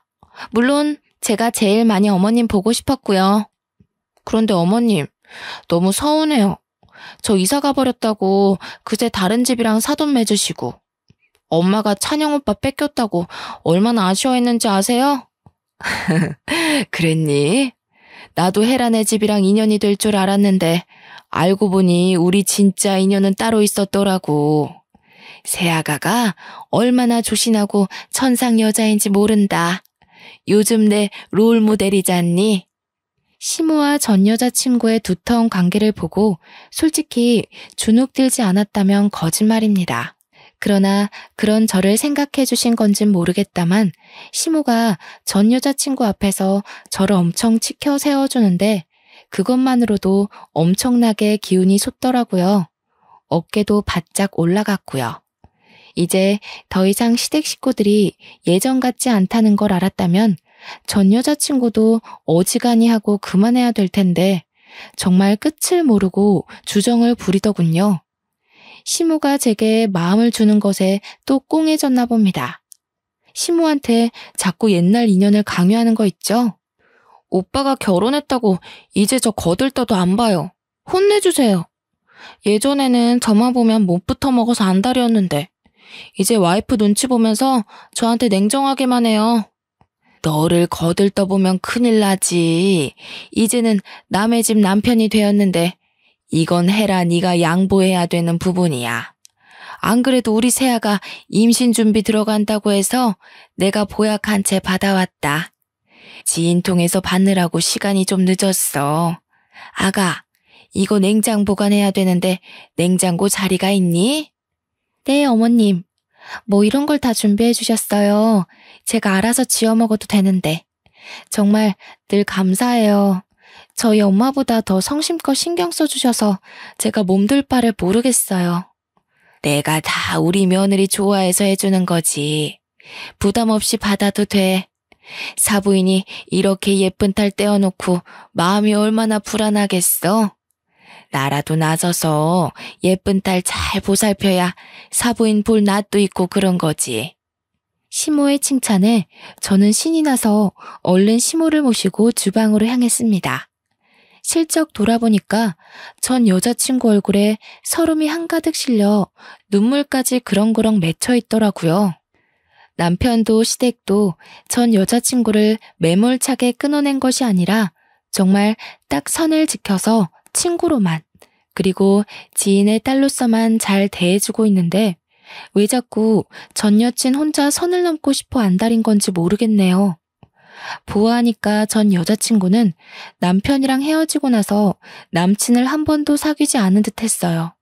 물론 제가 제일 많이 어머님 보고 싶었고요. 그런데 어머님, 너무 서운해요. 저 이사 가버렸다고 그제 다른 집이랑 사돈 맺으시고 엄마가 찬영 오빠 뺏겼다고 얼마나 아쉬워했는지 아세요? 그랬니? 나도 헤라네 집이랑 인연이 될 줄 알았는데 알고 보니 우리 진짜 인연은 따로 있었더라고. 새아가가 얼마나 조신하고 천상 여자인지 모른다. 요즘 내 롤모델이잖니? 시모와 전 여자친구의 두터운 관계를 보고 솔직히 주눅들지 않았다면 거짓말입니다. 그러나 그런 저를 생각해 주신 건진 모르겠다만 시모가 전 여자친구 앞에서 저를 엄청 치켜 세워주는데 그것만으로도 엄청나게 기운이 솟더라고요. 어깨도 바짝 올라갔고요. 이제 더 이상 시댁 식구들이 예전 같지 않다는 걸 알았다면 전 여자친구도 어지간히 하고 그만해야 될 텐데 정말 끝을 모르고 주정을 부리더군요. 시모가 제게 마음을 주는 것에 또 꽁해졌나 봅니다. 시모한테 자꾸 옛날 인연을 강요하는 거 있죠? 오빠가 결혼했다고 이제 저 거들떠도 안 봐요. 혼내주세요. 예전에는 저만 보면 못 붙어먹어서 안달이었는데 이제 와이프 눈치 보면서 저한테 냉정하게만 해요. 너를 거들떠보면 큰일 나지. 이제는 남의 집 남편이 되었는데 이건 헤라 네가 양보해야 되는 부분이야. 안 그래도 우리 새아가 임신 준비 들어간다고 해서 내가 보약 한 채 받아왔다. 지인 통해서 받느라고 시간이 좀 늦었어. 아가, 이거 냉장 보관해야 되는데 냉장고 자리가 있니? 네, 어머님. 뭐 이런 걸 다 준비해 주셨어요. 제가 알아서 지어 먹어도 되는데. 정말 늘 감사해요. 저희 엄마보다 더 성심껏 신경 써주셔서 제가 몸둘 바를 모르겠어요. 내가 다 우리 며느리 좋아해서 해주는 거지. 부담 없이 받아도 돼. 사부인이 이렇게 예쁜 딸 떼어놓고 마음이 얼마나 불안하겠어? 나라도 나서서 예쁜 딸 잘 보살펴야 사부인 볼 낯도 있고 그런 거지. 시모의 칭찬에 저는 신이 나서 얼른 시모를 모시고 주방으로 향했습니다. 실적 돌아보니까 전 여자친구 얼굴에 서름이 한가득 실려 눈물까지 그렁그렁 맺혀 있더라고요. 남편도 시댁도 전 여자친구를 매몰차게 끊어낸 것이 아니라 정말 딱 선을 지켜서 친구로만 그리고 지인의 딸로서만 잘 대해주고 있는데 왜 자꾸 전 여친 혼자 선을 넘고 싶어 안달인 건지 모르겠네요. 보아하니까 전 여자친구는 남편이랑 헤어지고 나서 남친을 한 번도 사귀지 않은 듯 했어요.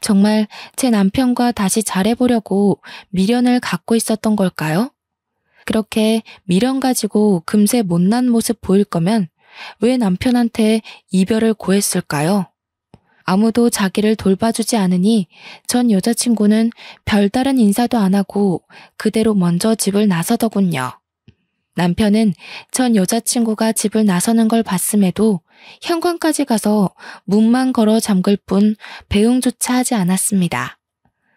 정말 제 남편과 다시 잘해보려고 미련을 갖고 있었던 걸까요? 그렇게 미련 가지고 금세 못난 모습 보일 거면 왜 남편한테 이별을 고했을까요? 아무도 자기를 돌봐주지 않으니 전 여자친구는 별다른 인사도 안 하고 그대로 먼저 집을 나서더군요. 남편은 전 여자친구가 집을 나서는 걸 봤음에도 현관까지 가서 문만 걸어 잠글 뿐 배웅조차 하지 않았습니다.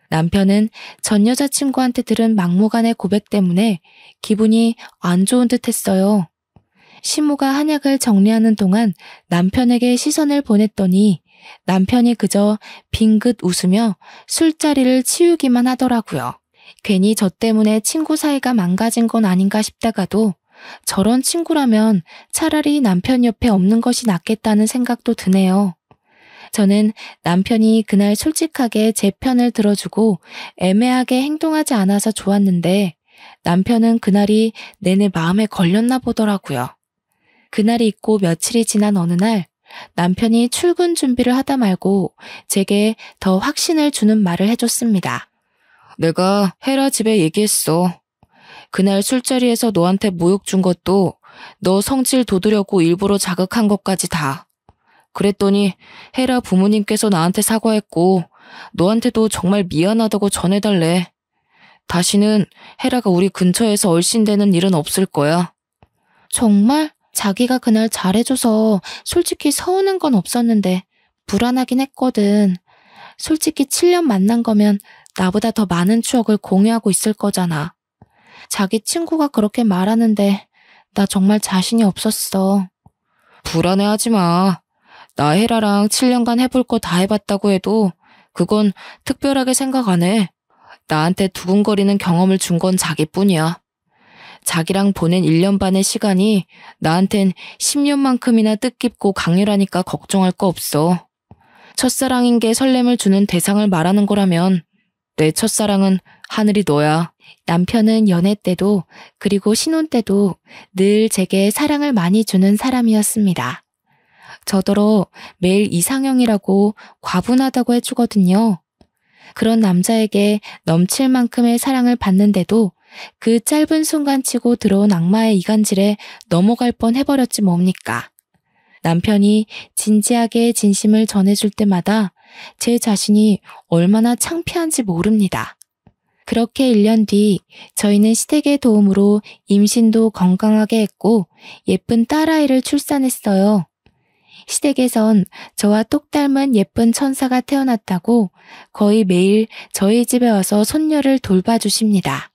남편은 전 여자친구한테 들은 막무가내 고백 때문에 기분이 안 좋은 듯 했어요. 시모가 한약을 정리하는 동안 남편에게 시선을 보냈더니 남편이 그저 빙긋 웃으며 술자리를 치우기만 하더라고요. 괜히 저 때문에 친구 사이가 망가진 건 아닌가 싶다가도 저런 친구라면 차라리 남편 옆에 없는 것이 낫겠다는 생각도 드네요. 저는 남편이 그날 솔직하게 제 편을 들어주고 애매하게 행동하지 않아서 좋았는데 남편은 그날이 내내 마음에 걸렸나 보더라고요. 그날이 있고 며칠이 지난 어느 날 남편이 출근 준비를 하다 말고 제게 더 확신을 주는 말을 해줬습니다. 내가 헤라 집에 얘기했어. 그날 술자리에서 너한테 모욕 준 것도 너 성질 돋으려고 일부러 자극한 것까지 다. 그랬더니 헤라 부모님께서 나한테 사과했고 너한테도 정말 미안하다고 전해달래. 다시는 헤라가 우리 근처에서 얼씬되는 일은 없을 거야. 정말? 자기가 그날 잘해줘서 솔직히 서운한 건 없었는데 불안하긴 했거든. 솔직히 7년 만난 거면 나보다 더 많은 추억을 공유하고 있을 거잖아. 자기 친구가 그렇게 말하는데 나 정말 자신이 없었어. 불안해하지 마. 나 헤라랑 7년간 해볼 거 다 해봤다고 해도 그건 특별하게 생각 안 해. 나한테 두근거리는 경험을 준 건 자기뿐이야. 자기랑 보낸 1년 반의 시간이 나한텐 10년만큼이나 뜻깊고 강렬하니까 걱정할 거 없어. 첫사랑인 게 설렘을 주는 대상을 말하는 거라면 내 첫사랑은 하늘이 너야. 남편은 연애 때도 그리고 신혼 때도 늘 제게 사랑을 많이 주는 사람이었습니다. 저더러 매일 이상형이라고 과분하다고 해주거든요. 그런 남자에게 넘칠 만큼의 사랑을 받는데도 그 짧은 순간치고 들어온 악마의 이간질에 넘어갈 뻔 해버렸지 뭡니까. 남편이 진지하게 진심을 전해줄 때마다 제 자신이 얼마나 창피한지 모릅니다. 그렇게 1년 뒤 저희는 시댁의 도움으로 임신도 건강하게 했고 예쁜 딸아이를 출산했어요. 시댁에선 저와 똑 닮은 예쁜 천사가 태어났다고 거의 매일 저희 집에 와서 손녀를 돌봐주십니다.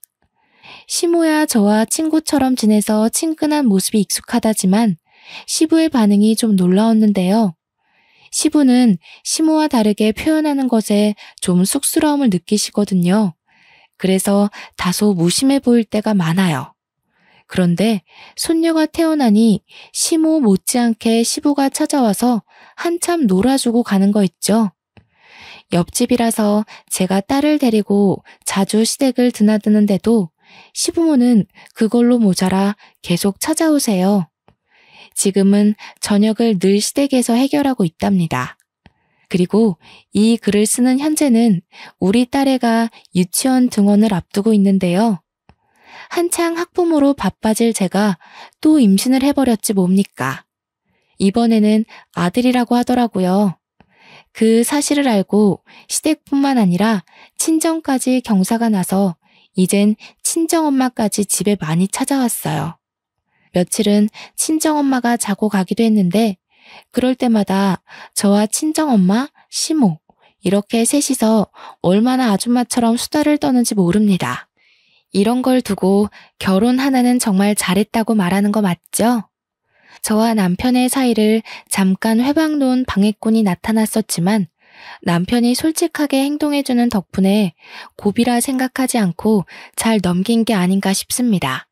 시모야 저와 친구처럼 지내서 친근한 모습이 익숙하다지만 시부의 반응이 좀 놀라웠는데요. 시부는 시모와 다르게 표현하는 것에 좀 쑥스러움을 느끼시거든요. 그래서 다소 무심해 보일 때가 많아요. 그런데 손녀가 태어나니 시모 못지않게 시부가 찾아와서 한참 놀아주고 가는 거 있죠. 옆집이라서 제가 딸을 데리고 자주 시댁을 드나드는데도 시부모는 그걸로 모자라 계속 찾아오세요. 지금은 저녁을 늘 시댁에서 해결하고 있답니다. 그리고 이 글을 쓰는 현재는 우리 딸애가 유치원 등원을 앞두고 있는데요. 한창 학부모로 바빠질 제가 또 임신을 해버렸지 뭡니까. 이번에는 아들이라고 하더라고요. 그 사실을 알고 시댁뿐만 아니라 친정까지 경사가 나서 이젠 친정엄마까지 집에 많이 찾아왔어요. 며칠은 친정엄마가 자고 가기도 했는데 그럴 때마다 저와 친정엄마, 시모 이렇게 셋이서 얼마나 아줌마처럼 수다를 떠는지 모릅니다. 이런 걸 두고 결혼 하나는 정말 잘했다고 말하는 거 맞죠? 저와 남편의 사이를 잠깐 회방 놓은 방해꾼이 나타났었지만 남편이 솔직하게 행동해주는 덕분에 고비라 생각하지 않고 잘 넘긴 게 아닌가 싶습니다.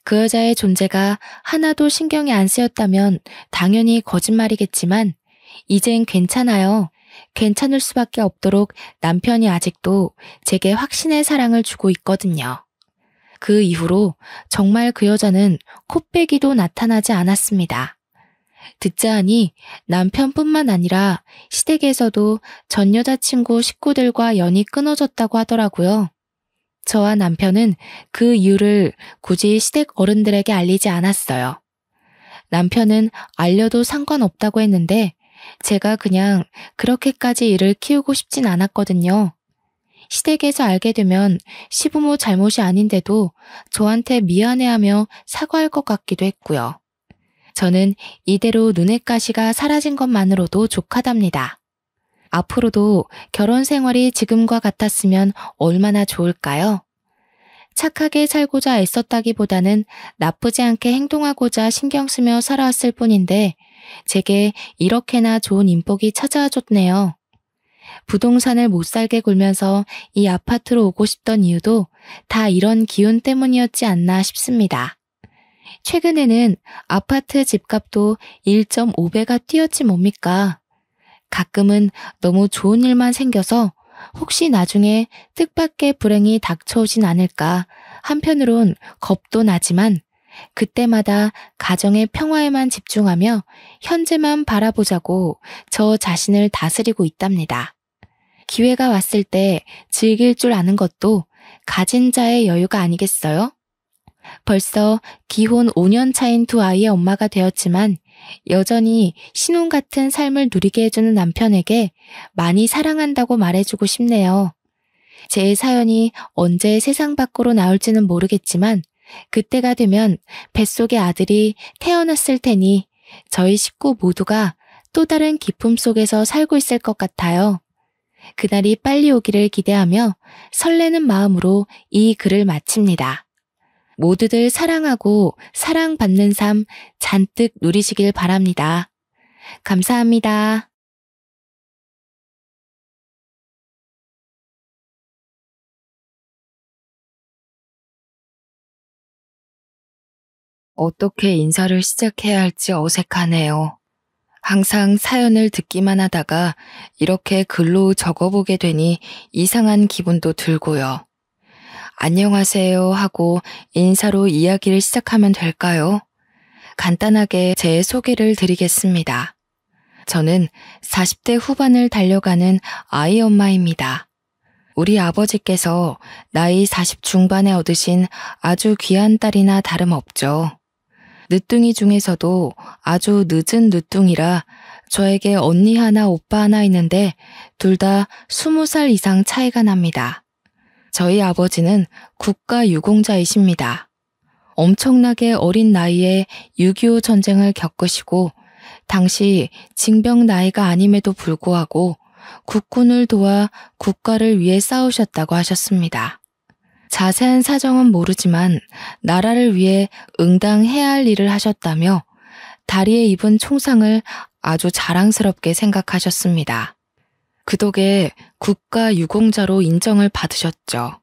그 여자의 존재가 하나도 신경이 안 쓰였다면 당연히 거짓말이겠지만 이젠 괜찮아요. 괜찮을 수밖에 없도록 남편이 아직도 제게 확신의 사랑을 주고 있거든요. 그 이후로 정말 그 여자는 코빼기도 나타나지 않았습니다. 듣자 하니 남편뿐만 아니라 시댁에서도 전 여자친구 식구들과 연이 끊어졌다고 하더라고요. 저와 남편은 그 이유를 굳이 시댁 어른들에게 알리지 않았어요. 남편은 알려도 상관없다고 했는데 제가 그냥 그렇게까지 일을 키우고 싶진 않았거든요. 시댁에서 알게 되면 시부모 잘못이 아닌데도 저한테 미안해하며 사과할 것 같기도 했고요. 저는 이대로 눈엣 가시가 사라진 것만으로도 족하답니다. 앞으로도 결혼 생활이 지금과 같았으면 얼마나 좋을까요? 착하게 살고자 애썼다기보다는 나쁘지 않게 행동하고자 신경 쓰며 살아왔을 뿐인데 제게 이렇게나 좋은 인복이 찾아와 줬네요. 부동산을 못 살게 굴면서 이 아파트로 오고 싶던 이유도 다 이런 기운 때문이었지 않나 싶습니다. 최근에는 아파트 집값도 1.5배가 뛰었지 뭡니까? 가끔은 너무 좋은 일만 생겨서 혹시 나중에 뜻밖의 불행이 닥쳐오진 않을까 한편으론 겁도 나지만 그때마다 가정의 평화에만 집중하며 현재만 바라보자고 저 자신을 다스리고 있답니다. 기회가 왔을 때 즐길 줄 아는 것도 가진 자의 여유가 아니겠어요? 벌써 기혼 5년 차인 두 아이의 엄마가 되었지만 여전히 신혼 같은 삶을 누리게 해주는 남편에게 많이 사랑한다고 말해주고 싶네요. 제 사연이 언제 세상 밖으로 나올지는 모르겠지만 그때가 되면 뱃속의 아들이 태어났을 테니 저희 식구 모두가 또 다른 기쁨 속에서 살고 있을 것 같아요. 그날이 빨리 오기를 기대하며 설레는 마음으로 이 글을 마칩니다. 모두들 사랑하고 사랑받는 삶 잔뜩 누리시길 바랍니다. 감사합니다. 어떻게 인사를 시작해야 할지 어색하네요. 항상 사연을 듣기만 하다가 이렇게 글로 적어보게 되니 이상한 기분도 들고요. 안녕하세요 하고 인사로 이야기를 시작하면 될까요? 간단하게 제 소개를 드리겠습니다. 저는 40대 후반을 달려가는 아이 엄마입니다. 우리 아버지께서 나이 40 중반에 얻으신 아주 귀한 딸이나 다름없죠. 늦둥이 중에서도 아주 늦은 늦둥이라 저에게 언니 하나 오빠 하나 있는데 둘 다 20살 이상 차이가 납니다. 저희 아버지는 국가유공자이십니다. 엄청나게 어린 나이에 6.25 전쟁을 겪으시고 당시 징병 나이가 아님에도 불구하고 국군을 도와 국가를 위해 싸우셨다고 하셨습니다. 자세한 사정은 모르지만 나라를 위해 응당해야 할 일을 하셨다며 다리에 입은 총상을 아주 자랑스럽게 생각하셨습니다. 그 덕에 국가유공자로 인정을 받으셨죠.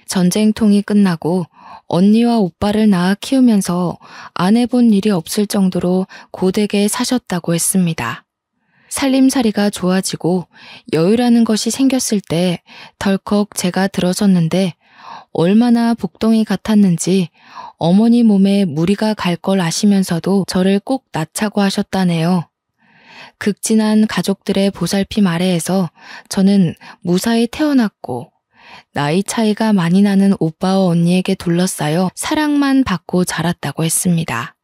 전쟁통이 끝나고 언니와 오빠를 낳아 키우면서 안 해본 일이 없을 정도로 고되게 사셨다고 했습니다. 살림살이가 좋아지고 여유라는 것이 생겼을 때 덜컥 제가 들어섰는데 얼마나 복덩이 같았는지 어머니 몸에 무리가 갈 걸 아시면서도 저를 꼭 낳자고 하셨다네요. 극진한 가족들의 보살핌 아래에서 저는 무사히 태어났고 나이 차이가 많이 나는 오빠와 언니에게 둘러싸여 사랑만 받고 자랐다고 했습니다.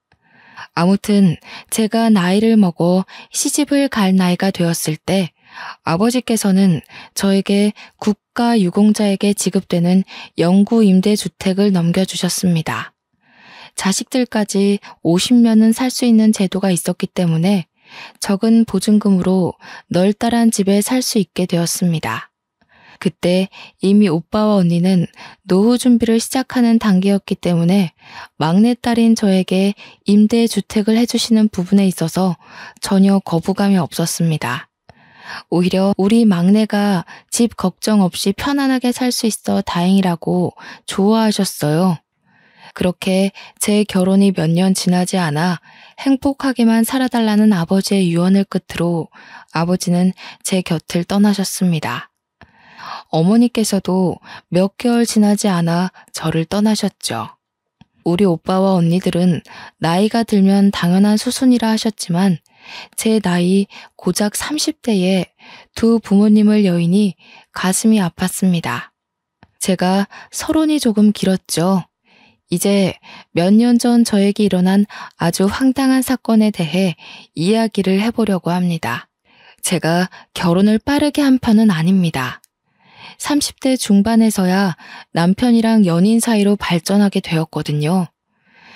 아무튼 제가 나이를 먹어 시집을 갈 나이가 되었을 때 아버지께서는 저에게 국가유공자에게 지급되는 영구 임대주택을 넘겨주셨습니다. 자식들까지 50년은 살 수 있는 제도가 있었기 때문에 적은 보증금으로 널따란 집에 살 수 있게 되었습니다. 그때 이미 오빠와 언니는 노후 준비를 시작하는 단계였기 때문에 막내딸인 저에게 임대주택을 해주시는 부분에 있어서 전혀 거부감이 없었습니다. 오히려 우리 막내가 집 걱정 없이 편안하게 살 수 있어 다행이라고 좋아하셨어요. 그렇게 제 결혼이 몇 년 지나지 않아 행복하게만 살아달라는 아버지의 유언을 끝으로 아버지는 제 곁을 떠나셨습니다. 어머니께서도 몇 개월 지나지 않아 저를 떠나셨죠. 우리 오빠와 언니들은 나이가 들면 당연한 수순이라 하셨지만 제 나이 고작 30대에 두 부모님을 여의니 가슴이 아팠습니다. 제가 서론이 조금 길었죠. 이제 몇 년 전 저에게 일어난 아주 황당한 사건에 대해 이야기를 해보려고 합니다. 제가 결혼을 빠르게 한 편은 아닙니다. 30대 중반에서야 남편이랑 연인 사이로 발전하게 되었거든요.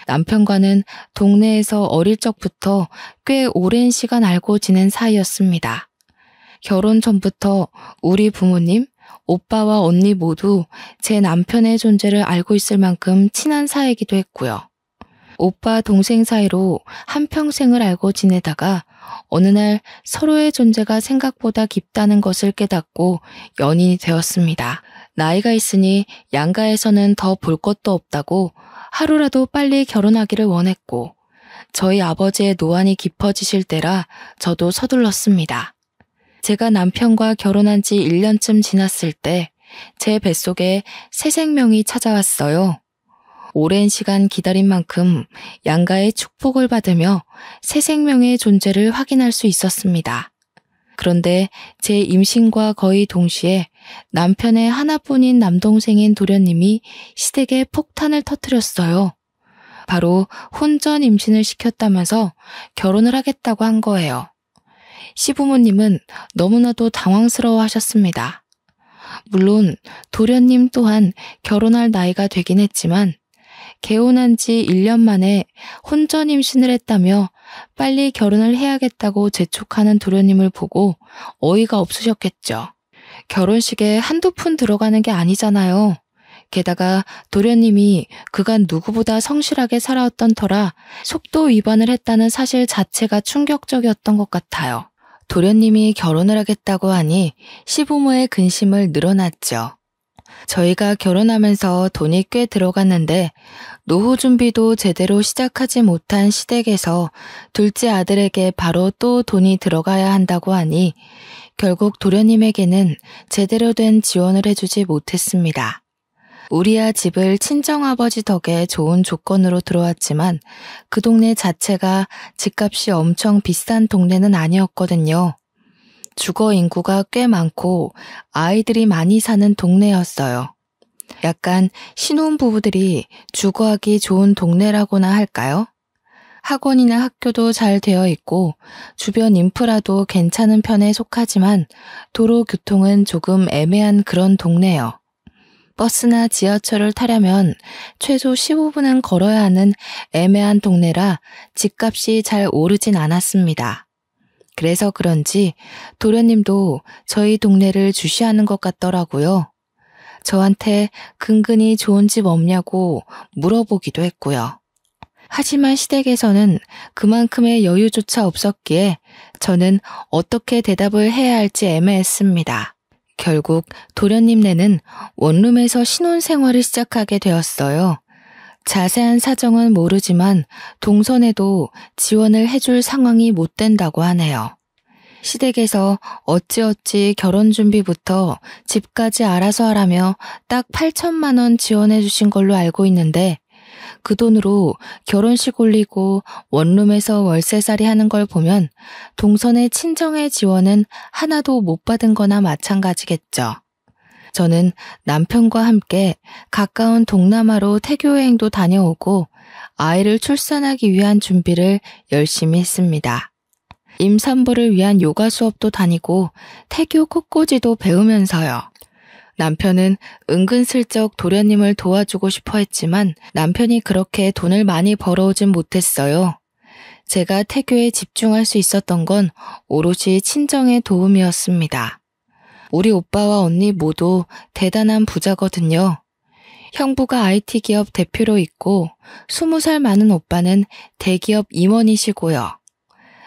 남편과는 동네에서 어릴 적부터 꽤 오랜 시간 알고 지낸 사이였습니다. 결혼 전부터 우리 부모님, 오빠와 언니 모두 제 남편의 존재를 알고 있을 만큼 친한 사이이기도 했고요. 오빠 동생 사이로 한평생을 알고 지내다가 어느 날 서로의 존재가 생각보다 깊다는 것을 깨닫고 연인이 되었습니다. 나이가 있으니 양가에서는 더 볼 것도 없다고 하루라도 빨리 결혼하기를 원했고 저희 아버지의 노안이 깊어지실 때라 저도 서둘렀습니다. 제가 남편과 결혼한 지 1년쯤 지났을 때 제 뱃속에 새 생명이 찾아왔어요. 오랜 시간 기다린 만큼 양가의 축복을 받으며 새 생명의 존재를 확인할 수 있었습니다. 그런데 제 임신과 거의 동시에 남편의 하나뿐인 남동생인 도련님이 시댁에 폭탄을 터뜨렸어요. 바로 혼전 임신을 시켰다면서 결혼을 하겠다고 한 거예요. 시부모님은 너무나도 당황스러워 하셨습니다. 물론 도련님 또한 결혼할 나이가 되긴 했지만 개혼한 지 1년 만에 혼전 임신을 했다며 빨리 결혼을 해야겠다고 재촉하는 도련님을 보고 어이가 없으셨겠죠. 결혼식에 한두 푼 들어가는 게 아니잖아요. 게다가 도련님이 그간 누구보다 성실하게 살아왔던 터라 속도 위반을 했다는 사실 자체가 충격적이었던 것 같아요. 도련님이 결혼을 하겠다고 하니 시부모의 근심을 늘어놨죠. 저희가 결혼하면서 돈이 꽤 들어갔는데 노후 준비도 제대로 시작하지 못한 시댁에서 둘째 아들에게 바로 또 돈이 들어가야 한다고 하니 결국 도련님에게는 제대로 된 지원을 해주지 못했습니다. 우리야 집을 친정아버지 덕에 좋은 조건으로 들어왔지만 그 동네 자체가 집값이 엄청 비싼 동네는 아니었거든요. 주거 인구가 꽤 많고 아이들이 많이 사는 동네였어요. 약간 신혼부부들이 주거하기 좋은 동네라고나 할까요? 학원이나 학교도 잘 되어 있고 주변 인프라도 괜찮은 편에 속하지만 도로 교통은 조금 애매한 그런 동네요. 버스나 지하철을 타려면 최소 15분은 걸어야 하는 애매한 동네라 집값이 잘 오르진 않았습니다. 그래서 그런지 도련님도 저희 동네를 주시하는 것 같더라고요. 저한테 근근히 좋은 집 없냐고 물어보기도 했고요. 하지만 시댁에서는 그만큼의 여유조차 없었기에 저는 어떻게 대답을 해야 할지 애매했습니다. 결국 도련님네는 원룸에서 신혼생활을 시작하게 되었어요. 자세한 사정은 모르지만 동선에도 지원을 해줄 상황이 못 된다고 하네요. 시댁에서 어찌어찌 결혼 준비부터 집까지 알아서 하라며 딱 8천만 원 지원해 주신 걸로 알고 있는데 그 돈으로 결혼식 올리고 원룸에서 월세살이 하는 걸 보면 동선의 친정의 지원은 하나도 못 받은 거나 마찬가지겠죠. 저는 남편과 함께 가까운 동남아로 태교여행도 다녀오고 아이를 출산하기 위한 준비를 열심히 했습니다. 임산부를 위한 요가 수업도 다니고 태교 꽃꽂이도 배우면서요. 남편은 은근슬쩍 도련님을 도와주고 싶어 했지만 남편이 그렇게 돈을 많이 벌어오진 못했어요. 제가 태교에 집중할 수 있었던 건 오롯이 친정의 도움이었습니다. 우리 오빠와 언니 모두 대단한 부자거든요. 형부가 IT 기업 대표로 있고 20살 많은 오빠는 대기업 임원이시고요.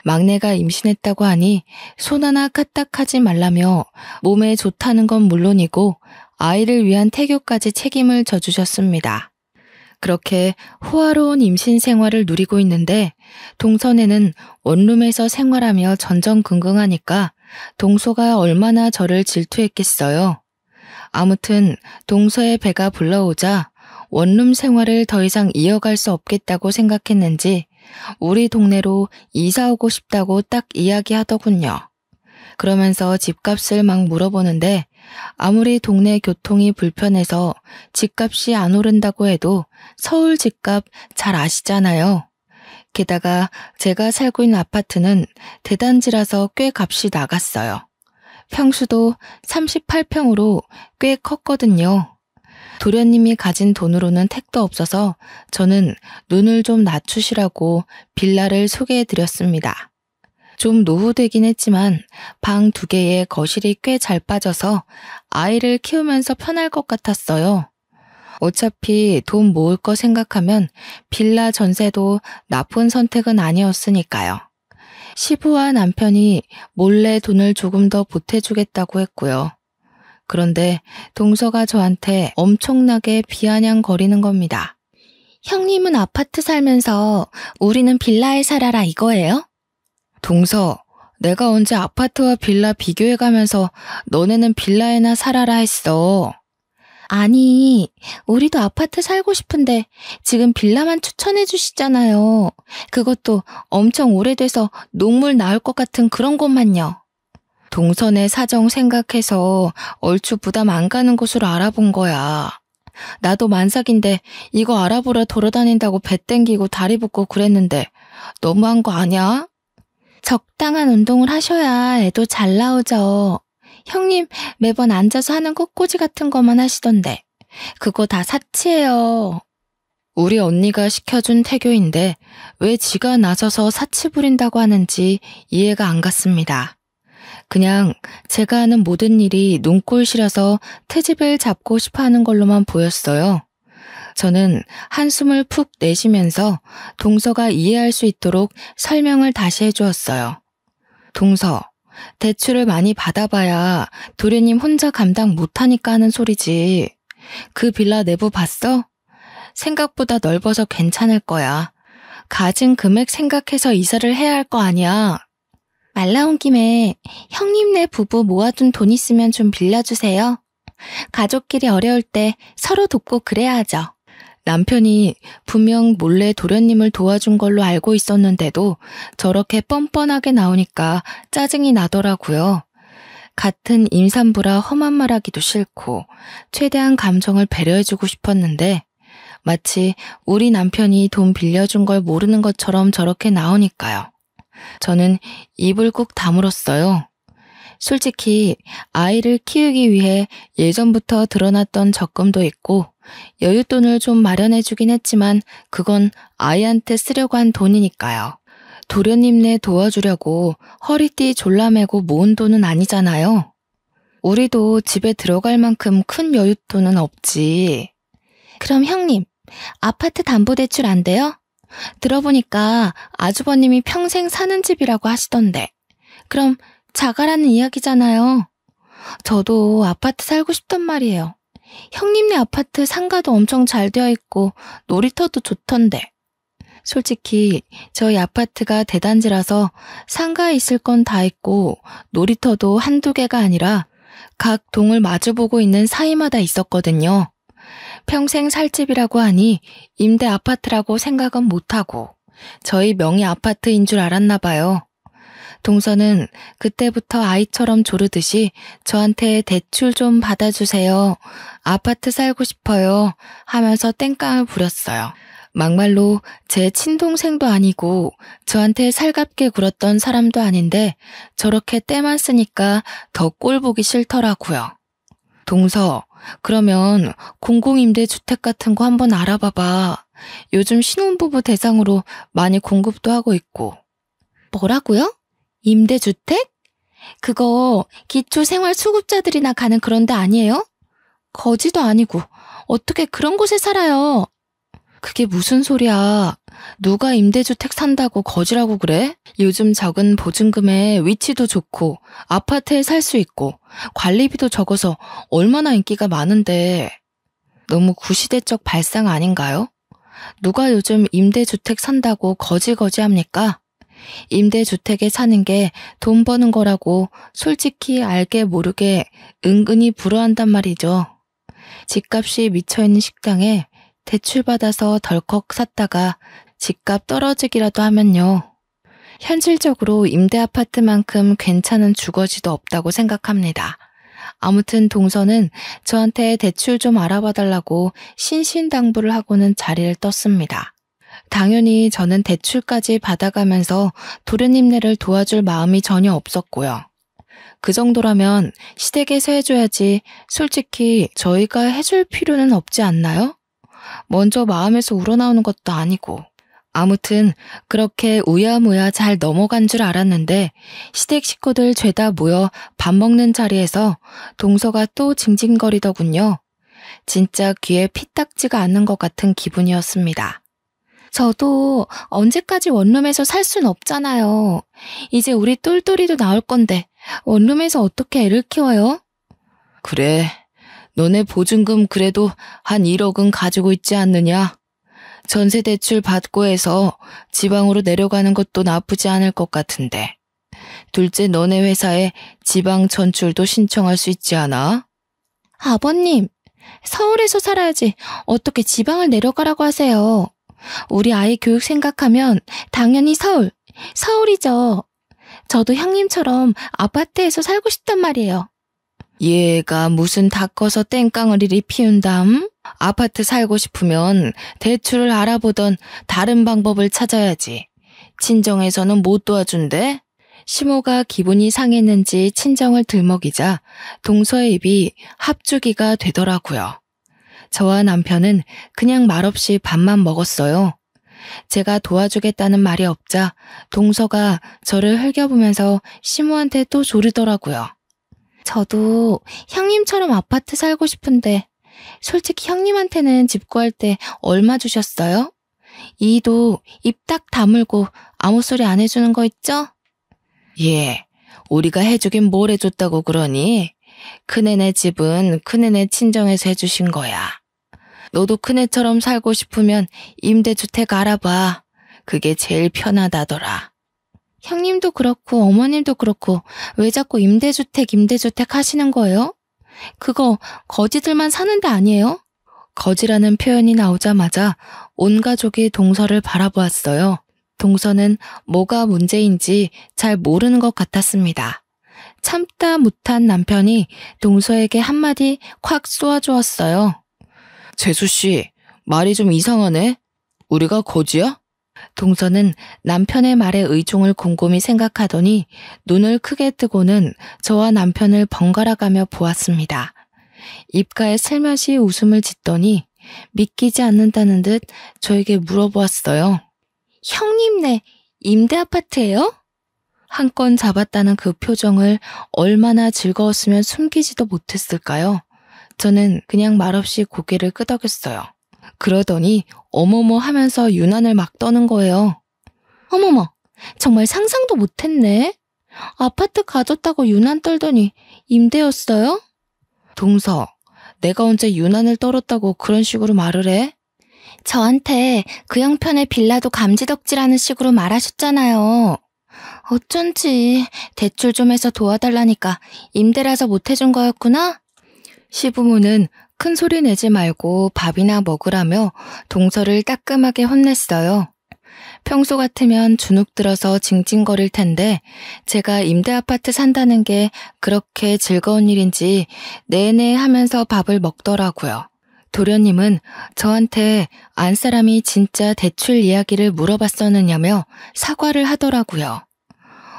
막내가 임신했다고 하니 손 하나 까딱하지 말라며 몸에 좋다는 건 물론이고 아이를 위한 태교까지 책임을 져주셨습니다. 그렇게 호화로운 임신 생활을 누리고 있는데 동선에는 원룸에서 생활하며 전전긍긍하니까 동서가 얼마나 저를 질투했겠어요. 아무튼 동서의 배가 불러오자 원룸 생활을 더 이상 이어갈 수 없겠다고 생각했는지 우리 동네로 이사 오고 싶다고 딱 이야기하더군요. 그러면서 집값을 막 물어보는데 아무리 동네 교통이 불편해서 집값이 안 오른다고 해도 서울 집값 잘 아시잖아요. 게다가 제가 살고 있는 아파트는 대단지라서 꽤 값이 나갔어요. 평수도 38평으로 꽤 컸거든요. 도련님이 가진 돈으로는 택도 없어서 저는 눈을 좀 낮추시라고 빌라를 소개해드렸습니다. 좀 노후되긴 했지만 방 2개에 거실이 꽤 잘 빠져서 아이를 키우면서 편할 것 같았어요. 어차피 돈 모을 거 생각하면 빌라 전세도 나쁜 선택은 아니었으니까요. 시부와 남편이 몰래 돈을 조금 더 보태주겠다고 했고요. 그런데 동서가 저한테 엄청나게 비아냥거리는 겁니다. 형님은 아파트 살면서 우리는 빌라에 살아라 이거예요? 동서, 내가 언제 아파트와 빌라 비교해가면서 너네는 빌라에나 살아라 했어. 아니, 우리도 아파트 살고 싶은데 지금 빌라만 추천해 주시잖아요. 그것도 엄청 오래돼서 녹물 나올 것 같은 그런 곳만요. 동선의 사정 생각해서 얼추 부담 안 가는 곳으로 알아본 거야. 나도 만삭인데 이거 알아보러 돌아다닌다고 배 땡기고 다리 붓고 그랬는데 너무한 거 아니야? 적당한 운동을 하셔야 애도 잘 나오죠. 형님 매번 앉아서 하는 꽃꽂이 같은 것만 하시던데 그거 다 사치예요. 우리 언니가 시켜준 태교인데 왜 지가 나서서 사치 부린다고 하는지 이해가 안 갔습니다. 그냥 제가 하는 모든 일이 눈꼴시라서 트집을 잡고 싶어 하는 걸로만 보였어요. 저는 한숨을 푹 내쉬면서 동서가 이해할 수 있도록 설명을 다시 해주었어요. 동서, 대출을 많이 받아봐야 도련님 혼자 감당 못하니까 하는 소리지. 그 빌라 내부 봤어? 생각보다 넓어서 괜찮을 거야. 가진 금액 생각해서 이사를 해야 할 거 아니야. 말 나온 김에 형님네 부부 모아둔 돈 있으면 좀 빌려주세요. 가족끼리 어려울 때 서로 돕고 그래야 하죠. 남편이 분명 몰래 도련님을 도와준 걸로 알고 있었는데도 저렇게 뻔뻔하게 나오니까 짜증이 나더라고요. 같은 임산부라 험한 말하기도 싫고 최대한 감정을 배려해주고 싶었는데 마치 우리 남편이 돈 빌려준 걸 모르는 것처럼 저렇게 나오니까요. 저는 입을 꾹 다물었어요. 솔직히 아이를 키우기 위해 예전부터 드러났던 적금도 있고 여윳돈을 좀 마련해주긴 했지만 그건 아이한테 쓰려고 한 돈이니까요. 도련님네 도와주려고 허리띠 졸라매고 모은 돈은 아니잖아요. 우리도 집에 들어갈 만큼 큰 여윳돈은 없지. 그럼 형님, 아파트 담보대출 안 돼요? 들어보니까 아주버님이 평생 사는 집이라고 하시던데. 그럼 자가라는 이야기잖아요. 저도 아파트 살고 싶단 말이에요. 형님네 아파트 상가도 엄청 잘 되어 있고 놀이터도 좋던데. 솔직히 저희 아파트가 대단지라서 상가에 있을 건 다 있고 놀이터도 한두 개가 아니라 각 동을 마주보고 있는 사이마다 있었거든요. 평생 살 집이라고 하니 임대 아파트라고 생각은 못하고 저희 명의 아파트인 줄 알았나 봐요. 동서는 그때부터 아이처럼 조르듯이 저한테 대출 좀 받아주세요. 아파트 살고 싶어요. 하면서 땡깡을 부렸어요. 막말로 제 친동생도 아니고 저한테 살갑게 굴었던 사람도 아닌데 저렇게 때만 쓰니까 더 꼴 보기 싫더라고요. 동서, 그러면 공공임대주택 같은 거 한번 알아봐봐. 요즘 신혼부부 대상으로 많이 공급도 하고 있고. 뭐라고요? 임대주택? 그거 기초생활수급자들이나 가는 그런 데 아니에요? 거지도 아니고 어떻게 그런 곳에 살아요? 그게 무슨 소리야. 누가 임대주택 산다고 거지라고 그래? 요즘 적은 보증금에 위치도 좋고 아파트에 살 수 있고 관리비도 적어서 얼마나 인기가 많은데. 너무 구시대적 발상 아닌가요? 누가 요즘 임대주택 산다고 거지합니까? 임대주택에 사는 게 돈 버는 거라고 솔직히 알게 모르게 은근히 부러워한단 말이죠. 집값이 미쳐있는 식당에 대출받아서 덜컥 샀다가 집값 떨어지기라도 하면요. 현실적으로 임대아파트만큼 괜찮은 주거지도 없다고 생각합니다. 아무튼 동서는 저한테 대출 좀 알아봐달라고 신신당부를 하고는 자리를 떴습니다. 당연히 저는 대출까지 받아가면서 도련님네를 도와줄 마음이 전혀 없었고요. 그 정도라면 시댁에서 해줘야지 솔직히 저희가 해줄 필요는 없지 않나요? 먼저 마음에서 우러나오는 것도 아니고. 아무튼 그렇게 우야무야 잘 넘어간 줄 알았는데 시댁 식구들 죄다 모여 밥 먹는 자리에서 동서가 또 징징거리더군요. 진짜 귀에 피딱지가 않는 것 같은 기분이었습니다. 저도 언제까지 원룸에서 살 순 없잖아요. 이제 우리 똘똘이도 나올 건데 원룸에서 어떻게 애를 키워요? 그래, 너네 보증금 그래도 한 1억은 가지고 있지 않느냐? 전세 대출 받고 해서 지방으로 내려가는 것도 나쁘지 않을 것 같은데. 둘째 너네 회사에 지방 전출도 신청할 수 있지 않아? 아버님, 서울에서 살아야지 어떻게 지방을 내려가라고 하세요. 우리 아이 교육 생각하면 당연히 서울이죠. 저도 형님처럼 아파트에서 살고 싶단 말이에요. 얘가 무슨 다 커서 땡깡을 이리 피운담? 아파트 살고 싶으면 대출을 알아보던 다른 방법을 찾아야지. 친정에서는 못 도와준대? 시모가 기분이 상했는지 친정을 들먹이자 동서의 입이 합주기가 되더라고요. 저와 남편은 그냥 말없이 밥만 먹었어요. 제가 도와주겠다는 말이 없자 동서가 저를 흘겨보면서 시모한테 또 조르더라고요. 저도 형님처럼 아파트 살고 싶은데 솔직히 형님한테는 집 구할 때 얼마 주셨어요? 이도 입 딱 다물고 아무 소리 안 해주는 거 있죠? 예, 우리가 해주긴 뭘 해줬다고 그러니? 큰애네 집은 큰애네 친정에서 해주신 거야. 너도 큰애처럼 살고 싶으면 임대주택 알아봐. 그게 제일 편하다더라. 형님도 그렇고 어머님도 그렇고 왜 자꾸 임대주택 하시는 거예요? 그거 거지들만 사는 데 아니에요? 거지라는 표현이 나오자마자 온 가족이 동서를 바라보았어요. 동서는 뭐가 문제인지 잘 모르는 것 같았습니다. 참다 못한 남편이 동서에게 한마디 콱 쏘아주었어요. 재수씨, 말이 좀 이상하네. 우리가 거지야? 동서는 남편의 말에 의중을 곰곰이 생각하더니 눈을 크게 뜨고는 저와 남편을 번갈아가며 보았습니다. 입가에 슬며시 웃음을 짓더니 믿기지 않는다는 듯 저에게 물어보았어요. 형님네 임대 아파트예요? 한 건 잡았다는 그 표정을 얼마나 즐거웠으면 숨기지도 못했을까요? 저는 그냥 말없이 고개를 끄덕였어요. 그러더니 어머머 하면서 유난을 막 떠는 거예요. 어머머, 정말 상상도 못했네. 아파트 가졌다고 유난 떨더니 임대였어요? 동서, 내가 언제 유난을 떨었다고 그런 식으로 말을 해? 저한테 그 형편의 빌라도 감지덕지라는 식으로 말하셨잖아요. 어쩐지 대출 좀 해서 도와달라니까 임대라서 못해준 거였구나? 시부모는 큰 소리 내지 말고 밥이나 먹으라며 동서를 따끔하게 혼냈어요. 평소 같으면 주눅 들어서 징징거릴 텐데 제가 임대 아파트 산다는 게 그렇게 즐거운 일인지 내내 하면서 밥을 먹더라고요. 도련님은 저한테 안사람이 진짜 대출 이야기를 물어봤었느냐며 사과를 하더라고요.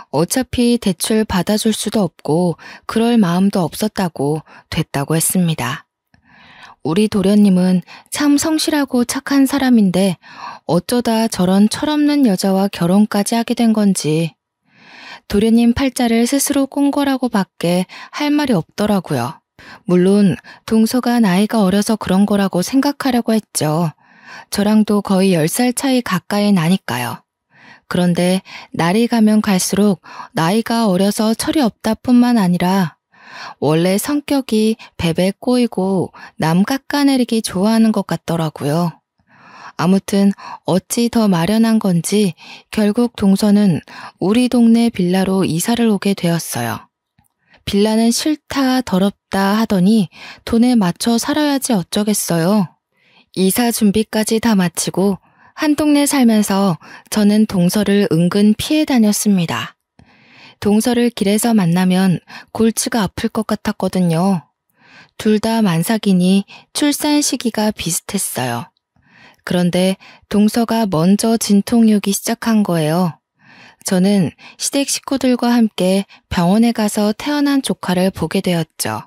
어차피 대출 받아줄 수도 없고 그럴 마음도 없었다고 됐다고 했습니다. 우리 도련님은 참 성실하고 착한 사람인데 어쩌다 저런 철없는 여자와 결혼까지 하게 된 건지 도련님 팔자를 스스로 꼰 거라고 밖에 할 말이 없더라고요. 물론 동서가 나이가 어려서 그런 거라고 생각하려고 했죠. 저랑도 거의 10살 차이 가까이 나니까요. 그런데 날이 가면 갈수록 나이가 어려서 철이 없다 뿐만 아니라 원래 성격이 베베 꼬이고 남 깎아내리기 좋아하는 것 같더라고요. 아무튼 어찌 더 마련한 건지 결국 동서는 우리 동네 빌라로 이사를 오게 되었어요. 빌라는 싫다 더럽다 하더니 돈에 맞춰 살아야지 어쩌겠어요. 이사 준비까지 다 마치고 한 동네 살면서 저는 동서를 은근 피해 다녔습니다. 동서를 길에서 만나면 골치가 아플 것 같았거든요. 둘 다 만삭이니 출산 시기가 비슷했어요. 그런데 동서가 먼저 진통이 오기 시작한 거예요. 저는 시댁 식구들과 함께 병원에 가서 태어난 조카를 보게 되었죠.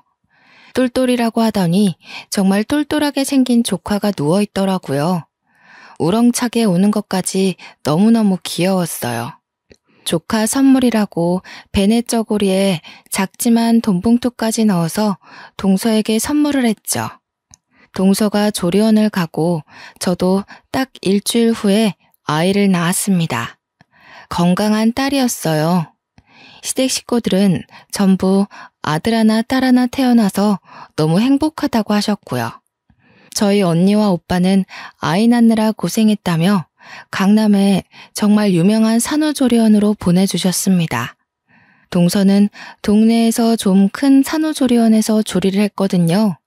똘똘이라고 하더니 정말 똘똘하게 생긴 조카가 누워있더라고요. 우렁차게 우는 것까지 너무너무 귀여웠어요. 조카 선물이라고 베네 저고리에 작지만 돈봉투까지 넣어서 동서에게 선물을 했죠. 동서가 조리원을 가고 저도 딱 일주일 후에 아이를 낳았습니다. 건강한 딸이었어요. 시댁 식구들은 전부 아들 하나 딸 하나 태어나서 너무 행복하다고 하셨고요. 저희 언니와 오빠는 아이 낳느라 고생했다며 강남에 정말 유명한 산후조리원으로 보내주셨습니다. 동서는 동네에서 좀 큰 산후조리원에서 조리를 했거든요.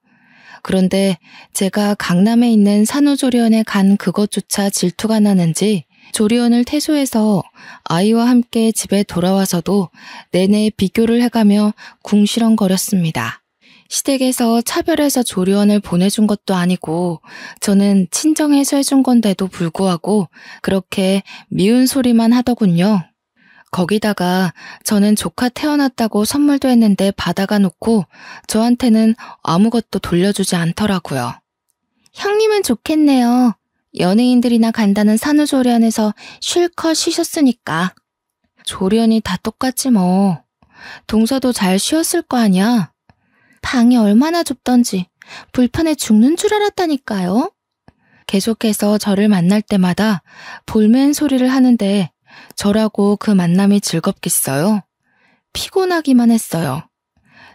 그런데 제가 강남에 있는 산후조리원에 간 그것조차 질투가 나는지 조리원을 퇴소해서 아이와 함께 집에 돌아와서도 내내 비교를 해가며 궁시렁거렸습니다. 시댁에서 차별해서 조리원을 보내준 것도 아니고 저는 친정에서 해준 건데도 불구하고 그렇게 미운 소리만 하더군요. 거기다가 저는 조카 태어났다고 선물도 했는데 받아가 놓고 저한테는 아무것도 돌려주지 않더라고요. 형님은 좋겠네요. 연예인들이나 간다는 산후조리원에서 실컷 쉬셨으니까. 조리원이 다 똑같지 뭐. 동서도 잘 쉬었을 거 아니야. 방이 얼마나 좁던지 불편해 죽는 줄 알았다니까요. 계속해서 저를 만날 때마다 볼멘 소리를 하는데 저라고 그 만남이 즐겁겠어요? 피곤하기만 했어요.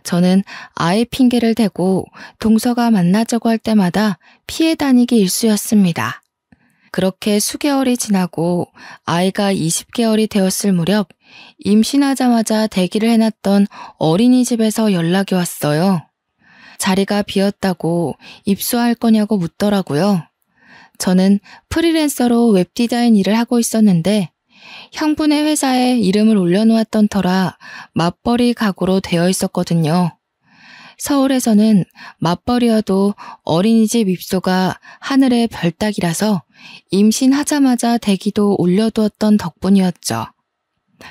저는 아이 핑계를 대고 동서가 만나자고 할 때마다 피해 다니기 일쑤였습니다. 그렇게 수개월이 지나고 아이가 20개월이 되었을 무렵 임신하자마자 대기를 해놨던 어린이집에서 연락이 왔어요. 자리가 비었다고 입소할 거냐고 묻더라고요. 저는 프리랜서로 웹디자인 일을 하고 있었는데 형부네 회사에 이름을 올려놓았던 터라 맞벌이 가구로 되어 있었거든요. 서울에서는 맞벌이여도 어린이집 입소가 하늘의 별따기라서 임신하자마자 대기도 올려두었던 덕분이었죠.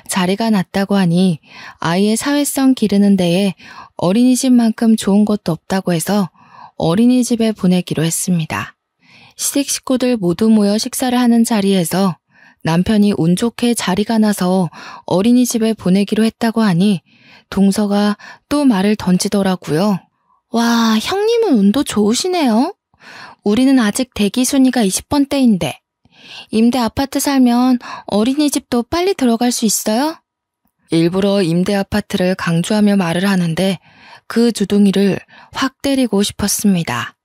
자리가 났다고 하니 아이의 사회성 기르는 데에 어린이집만큼 좋은 것도 없다고 해서 어린이집에 보내기로 했습니다. 시댁 식구들 모두 모여 식사를 하는 자리에서 남편이 운 좋게 자리가 나서 어린이집에 보내기로 했다고 하니 동서가 또 말을 던지더라고요. 와, 형님은 운도 좋으시네요. 우리는 아직 대기 순위가 20번대인데 임대 아파트 살면 어린이집도 빨리 들어갈 수 있어요? 일부러 임대 아파트를 강조하며 말을 하는데 그 주둥이를 확 때리고 싶었습니다.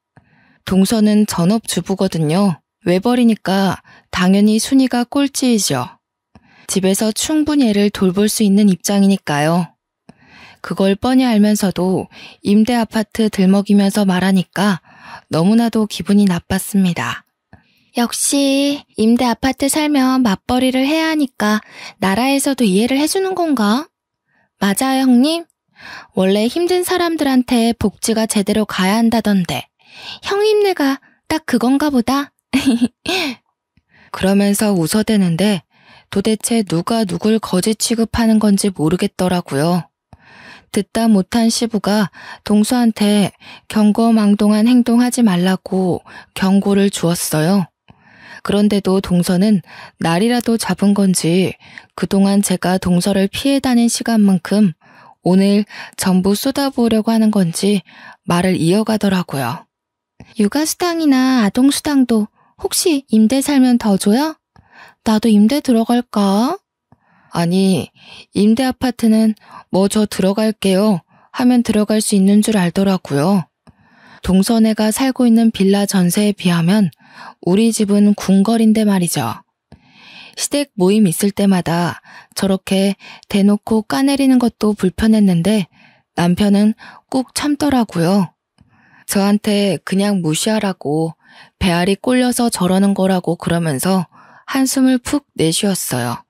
동서는 전업주부거든요. 외벌이니까 당연히 순위가 꼴찌이죠. 집에서 충분히 애를 돌볼 수 있는 입장이니까요. 그걸 뻔히 알면서도 임대 아파트 들먹이면서 말하니까 너무나도 기분이 나빴습니다. 역시 임대 아파트 살면 맞벌이를 해야 하니까 나라에서도 이해를 해주는 건가? 맞아요, 형님. 원래 힘든 사람들한테 복지가 제대로 가야 한다던데 형님네가 딱 그건가 보다. 그러면서 웃어대는데 도대체 누가 누굴 거지 취급하는 건지 모르겠더라고요. 듣다 못한 시부가 동서한테 경거망동한 행동하지 말라고 경고를 주었어요. 그런데도 동서는 날이라도 잡은 건지 그동안 제가 동서를 피해 다닌 시간만큼 오늘 전부 쏟아부으려고 하는 건지 말을 이어가더라고요. 육아수당이나 아동수당도 혹시 임대 살면 더 줘요? 나도 임대 들어갈까? 아니, 임대 아파트는 뭐 저 들어갈게요 하면 들어갈 수 있는 줄 알더라고요. 동서네가 살고 있는 빌라 전세에 비하면 우리 집은 궁궐인데 말이죠. 시댁 모임 있을 때마다 저렇게 대놓고 까내리는 것도 불편했는데 남편은 꾹 참더라고요. 저한테 그냥 무시하라고 배알이 꼴려서 저러는 거라고 그러면서 한숨을 푹 내쉬었어요.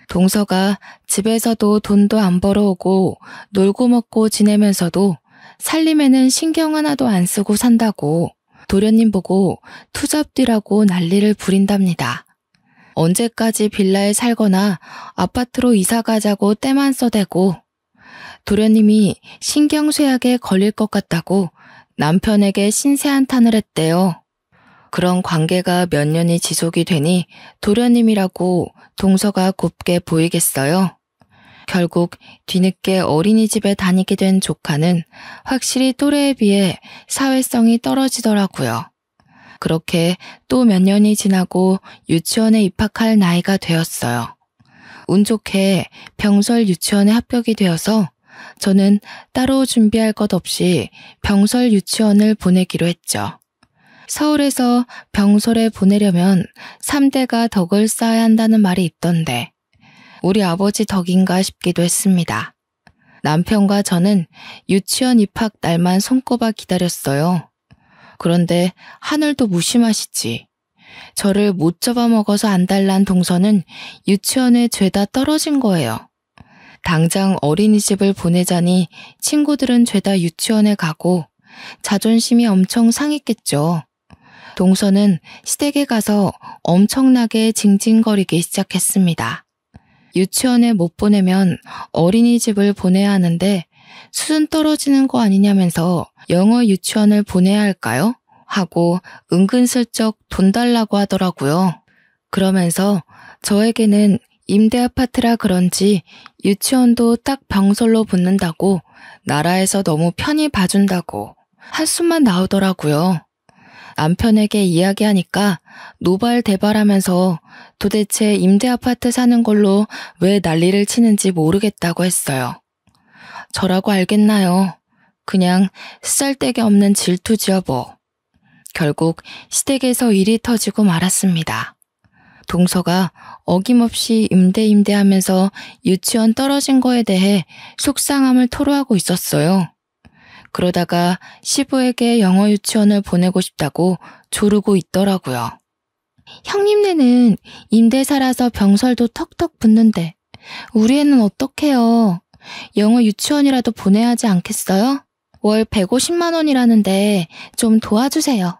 동서가 집에서도 돈도 안 벌어오고 놀고 먹고 지내면서도 살림에는 신경 하나도 안 쓰고 산다고 도련님 보고 투잡디라고 난리를 부린답니다. 언제까지 빌라에 살거나 아파트로 이사 가자고 떼만 써대고 도련님이 신경쇠약에 걸릴 것 같다고 남편에게 신세한탄을 했대요. 그런 관계가 몇 년이 지속이 되니 도련님이라고 동서가 곱게 보이겠어요. 결국 뒤늦게 어린이집에 다니게 된 조카는 확실히 또래에 비해 사회성이 떨어지더라고요. 그렇게 또 몇 년이 지나고 유치원에 입학할 나이가 되었어요. 운 좋게 병설 유치원에 합격이 되어서 저는 따로 준비할 것 없이 병설 유치원을 보내기로 했죠. 서울에서 병설에 보내려면 3대가 덕을 쌓아야 한다는 말이 있던데 우리 아버지 덕인가 싶기도 했습니다. 남편과 저는 유치원 입학 날만 손꼽아 기다렸어요. 그런데 하늘도 무심하시지. 저를 못 잡아먹어서 안달난 동서는 유치원에 죄다 떨어진 거예요. 당장 어린이집을 보내자니 친구들은 죄다 유치원에 가고 자존심이 엄청 상했겠죠. 동서는 시댁에 가서 엄청나게 징징거리기 시작했습니다. 유치원에 못 보내면 어린이집을 보내야 하는데 수준 떨어지는 거 아니냐면서 영어 유치원을 보내야 할까요? 하고 은근슬쩍 돈 달라고 하더라고요. 그러면서 저에게는 임대 아파트라 그런지 유치원도 딱 병설로 붙는다고 나라에서 너무 편히 봐준다고 한숨만 나오더라고요. 남편에게 이야기하니까 노발대발하면서 도대체 임대 아파트 사는 걸로 왜 난리를 치는지 모르겠다고 했어요. 저라고 알겠나요? 그냥 쓰잘데기 없는 질투지요 뭐. 결국 시댁에서 일이 터지고 말았습니다. 동서가 어김없이 임대하면서 유치원 떨어진 거에 대해 속상함을 토로하고 있었어요. 그러다가 시부에게 영어 유치원을 보내고 싶다고 조르고 있더라고요. 형님네는 임대 살아서 병설도 턱턱 붙는데 우리 애는 어떡해요? 영어 유치원이라도 보내야 하지 않겠어요? 월 150만 원이라는데 좀 도와주세요.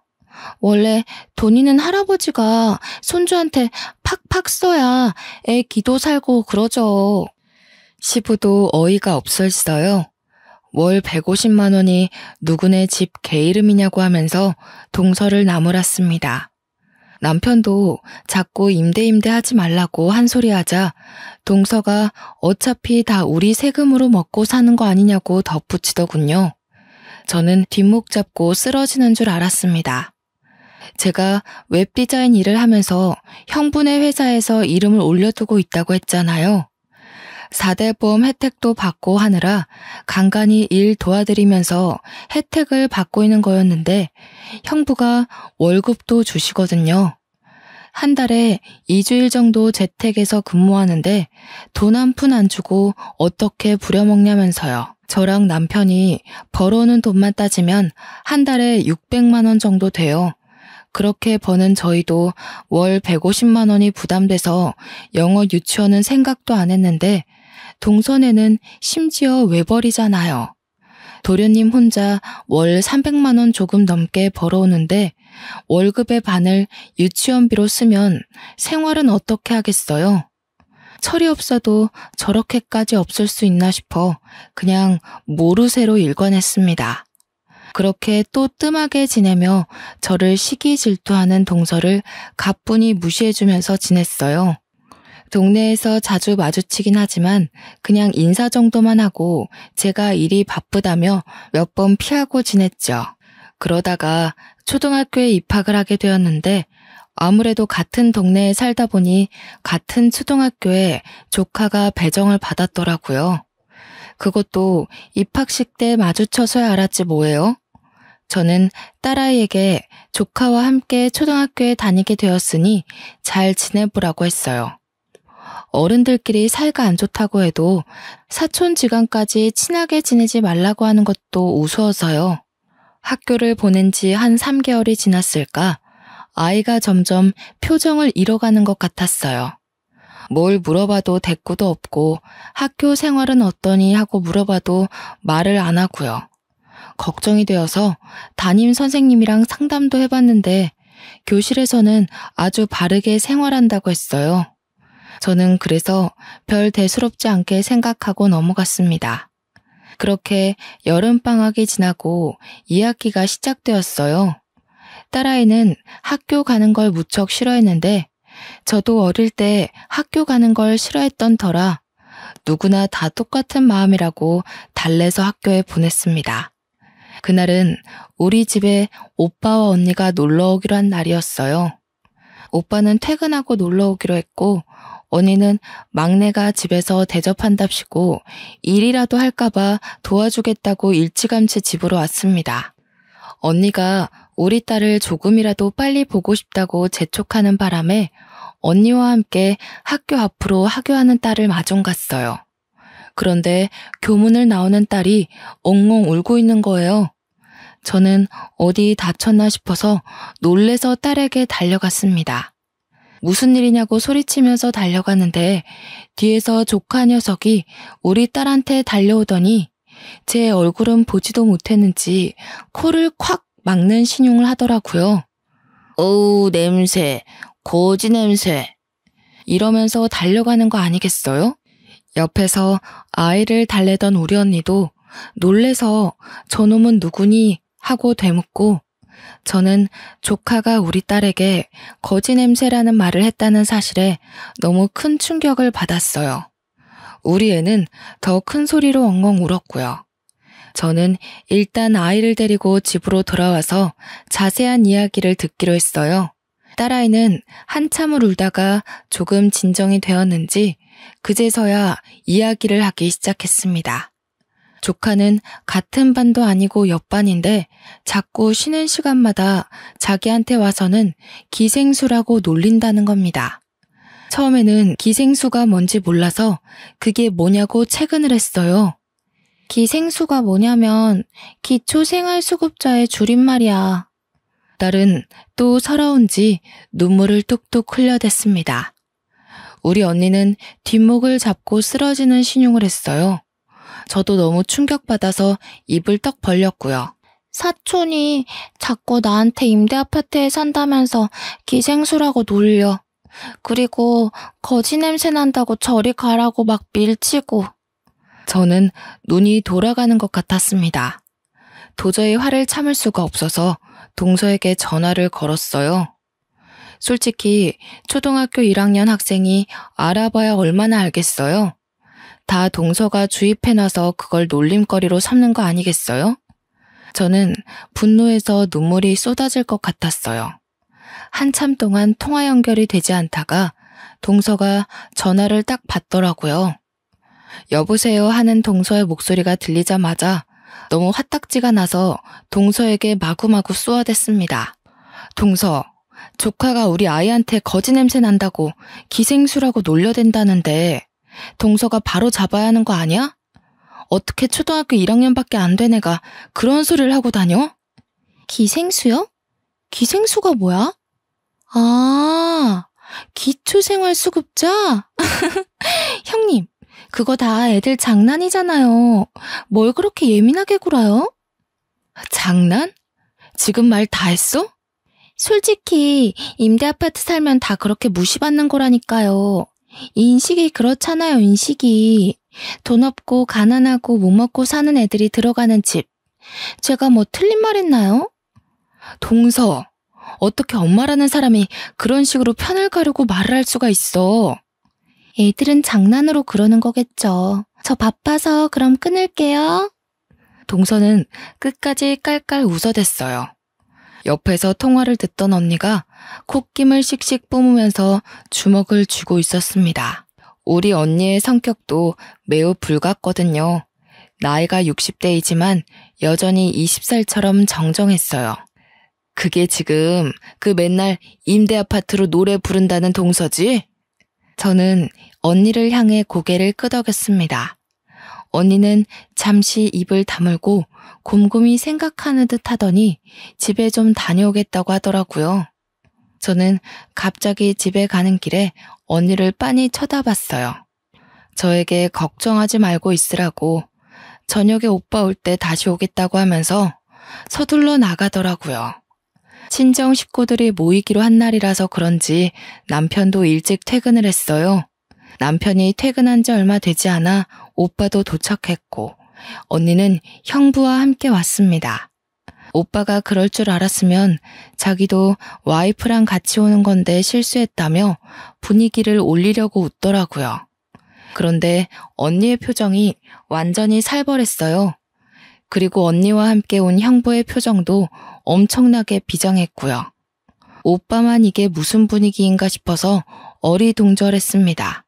원래 돈 있는 할아버지가 손주한테 팍팍 써야 애 기도 살고 그러죠. 시부도 어이가 없었어요. 월 150만 원이 누구네 집 개 이름이냐고 하면서 동서를 나무랐습니다. 남편도 자꾸 임대 하지 말라고 한 소리 하자 동서가 어차피 다 우리 세금으로 먹고 사는 거 아니냐고 덧붙이더군요. 저는 뒷목 잡고 쓰러지는 줄 알았습니다. 제가 웹디자인 일을 하면서 형부네 회사에서 이름을 올려두고 있다고 했잖아요. 4대 보험 혜택도 받고 하느라 간간히 일 도와드리면서 혜택을 받고 있는 거였는데 형부가 월급도 주시거든요. 한 달에 2주일 정도 재택에서 근무하는데 돈 한 푼 안 주고 어떻게 부려먹냐면서요. 저랑 남편이 벌어오는 돈만 따지면 한 달에 600만 원 정도 돼요. 그렇게 버는 저희도 월 150만 원이 부담돼서 영어 유치원은 생각도 안 했는데 동선에는 심지어 외벌이잖아요. 도련님 혼자 월 300만 원 조금 넘게 벌어오는데 월급의 반을 유치원비로 쓰면 생활은 어떻게 하겠어요? 철이 없어도 저렇게까지 없을 수 있나 싶어 그냥 모르쇠로 일관했습니다. 그렇게 또 뜸하게 지내며 저를 시기 질투하는 동서를 가뿐히 무시해주면서 지냈어요. 동네에서 자주 마주치긴 하지만 그냥 인사 정도만 하고 제가 일이 바쁘다며 몇 번 피하고 지냈죠. 그러다가 초등학교에 입학을 하게 되었는데 아무래도 같은 동네에 살다 보니 같은 초등학교에 조카가 배정을 받았더라고요. 그것도 입학식 때 마주쳐서야 알았지 뭐예요. 저는 딸아이에게 조카와 함께 초등학교에 다니게 되었으니 잘 지내보라고 했어요. 어른들끼리 사이가 안 좋다고 해도 사촌지간까지 친하게 지내지 말라고 하는 것도 우스워서요. 학교를 보낸 지 한 3개월이 지났을까 아이가 점점 표정을 잃어가는 것 같았어요. 뭘 물어봐도 대꾸도 없고 학교 생활은 어떠니 하고 물어봐도 말을 안 하고요. 걱정이 되어서 담임 선생님이랑 상담도 해봤는데 교실에서는 아주 바르게 생활한다고 했어요. 저는 그래서 별 대수롭지 않게 생각하고 넘어갔습니다. 그렇게 여름방학이 지나고 2학기가 시작되었어요. 딸아이는 학교 가는 걸 무척 싫어했는데 저도 어릴 때 학교 가는 걸 싫어했던 터라 누구나 다 똑같은 마음이라고 달래서 학교에 보냈습니다. 그날은 우리 집에 오빠와 언니가 놀러 오기로 한 날이었어요. 오빠는 퇴근하고 놀러 오기로 했고 언니는 막내가 집에서 대접한답시고 일이라도 할까봐 도와주겠다고 일찌감치 집으로 왔습니다. 언니가 우리 딸을 조금이라도 빨리 보고 싶다고 재촉하는 바람에 언니와 함께 학교 앞으로 하교하는 딸을 마중 갔어요. 그런데 교문을 나오는 딸이 엉엉 울고 있는 거예요. 저는 어디 다쳤나 싶어서 놀래서 딸에게 달려갔습니다. 무슨 일이냐고 소리치면서 달려갔는데 뒤에서 조카 녀석이 우리 딸한테 달려오더니 제 얼굴은 보지도 못했는지 코를 콱 막는 신용을 하더라고요. 어우, 냄새, 거지 냄새. 이러면서 달려가는 거 아니겠어요? 옆에서 아이를 달래던 우리 언니도 놀래서 저놈은 누구니 하고 되묻고 저는 조카가 우리 딸에게 거지 냄새라는 말을 했다는 사실에 너무 큰 충격을 받았어요. 우리 애는 더 큰 소리로 엉엉 울었고요. 저는 일단 아이를 데리고 집으로 돌아와서 자세한 이야기를 듣기로 했어요. 딸아이는 한참을 울다가 조금 진정이 되었는지 그제서야 이야기를 하기 시작했습니다. 조카는 같은 반도 아니고 옆반인데 자꾸 쉬는 시간마다 자기한테 와서는 기생수라고 놀린다는 겁니다. 처음에는 기생수가 뭔지 몰라서 그게 뭐냐고 채근을 했어요. 기생수가 뭐냐면 기초생활수급자의 줄임말이야. 딸은 또 서러운지 눈물을 뚝뚝 흘려댔습니다. 우리 언니는 뒷목을 잡고 쓰러지는 신용을 했어요. 저도 너무 충격받아서 입을 떡 벌렸고요. 사촌이 자꾸 나한테 임대아파트에 산다면서 기생수라고 놀려. 그리고 거지 냄새 난다고 저리 가라고 막 밀치고. 저는 눈이 돌아가는 것 같았습니다. 도저히 화를 참을 수가 없어서 동서에게 전화를 걸었어요. 솔직히 초등학교 1학년 학생이 알아봐야 얼마나 알겠어요? 다 동서가 주입해놔서 그걸 놀림거리로 삼는 거 아니겠어요? 저는 분노해서 눈물이 쏟아질 것 같았어요. 한참 동안 통화 연결이 되지 않다가 동서가 전화를 딱 받더라고요. 여보세요 하는 동서의 목소리가 들리자마자 너무 화딱지가 나서 동서에게 마구마구 쏘아댔습니다. 동서, 조카가 우리 아이한테 거지 냄새 난다고 기생수라고 놀려댄다는데 동서가 바로 잡아야 하는 거 아니야? 어떻게 초등학교 1학년밖에 안 된 애가 그런 소리를 하고 다녀? 기생수요? 기생수가 뭐야? 아, 기초생활수급자? 형님, 그거 다 애들 장난이잖아요. 뭘 그렇게 예민하게 굴어요? 장난? 지금 말 다 했어? 솔직히 임대아파트 살면 다 그렇게 무시받는 거라니까요. 인식이 그렇잖아요, 인식이. 돈 없고 가난하고 못 먹고 사는 애들이 들어가는 집. 제가 뭐 틀린 말 했나요? 동서, 어떻게 엄마라는 사람이 그런 식으로 편을 가르고 말을 할 수가 있어? 애들은 장난으로 그러는 거겠죠. 저 바빠서 그럼 끊을게요. 동서는 끝까지 깔깔 웃어댔어요. 옆에서 통화를 듣던 언니가 콧김을 씩씩 뿜으면서 주먹을 쥐고 있었습니다. 우리 언니의 성격도 매우 불같거든요. 나이가 60대이지만 여전히 20살처럼 정정했어요. 그게 지금 그 맨날 임대아파트로 노래 부른다는 동서지? 저는 언니를 향해 고개를 끄덕였습니다. 언니는 잠시 입을 다물고 곰곰이 생각하는 듯 하더니 집에 좀 다녀오겠다고 하더라고요. 저는 갑자기 집에 가는 길에 언니를 빤히 쳐다봤어요. 저에게 걱정하지 말고 있으라고 저녁에 오빠 올 때 다시 오겠다고 하면서 서둘러 나가더라고요. 친정 식구들이 모이기로 한 날이라서 그런지 남편도 일찍 퇴근을 했어요. 남편이 퇴근한 지 얼마 되지 않아 오빠도 도착했고 언니는 형부와 함께 왔습니다. 오빠가 그럴 줄 알았으면 자기도 와이프랑 같이 오는 건데 실수했다며 분위기를 올리려고 웃더라고요. 그런데 언니의 표정이 완전히 살벌했어요. 그리고 언니와 함께 온 형부의 표정도 엄청나게 비장했고요. 오빠만 이게 무슨 분위기인가 싶어서 어리둥절했습니다.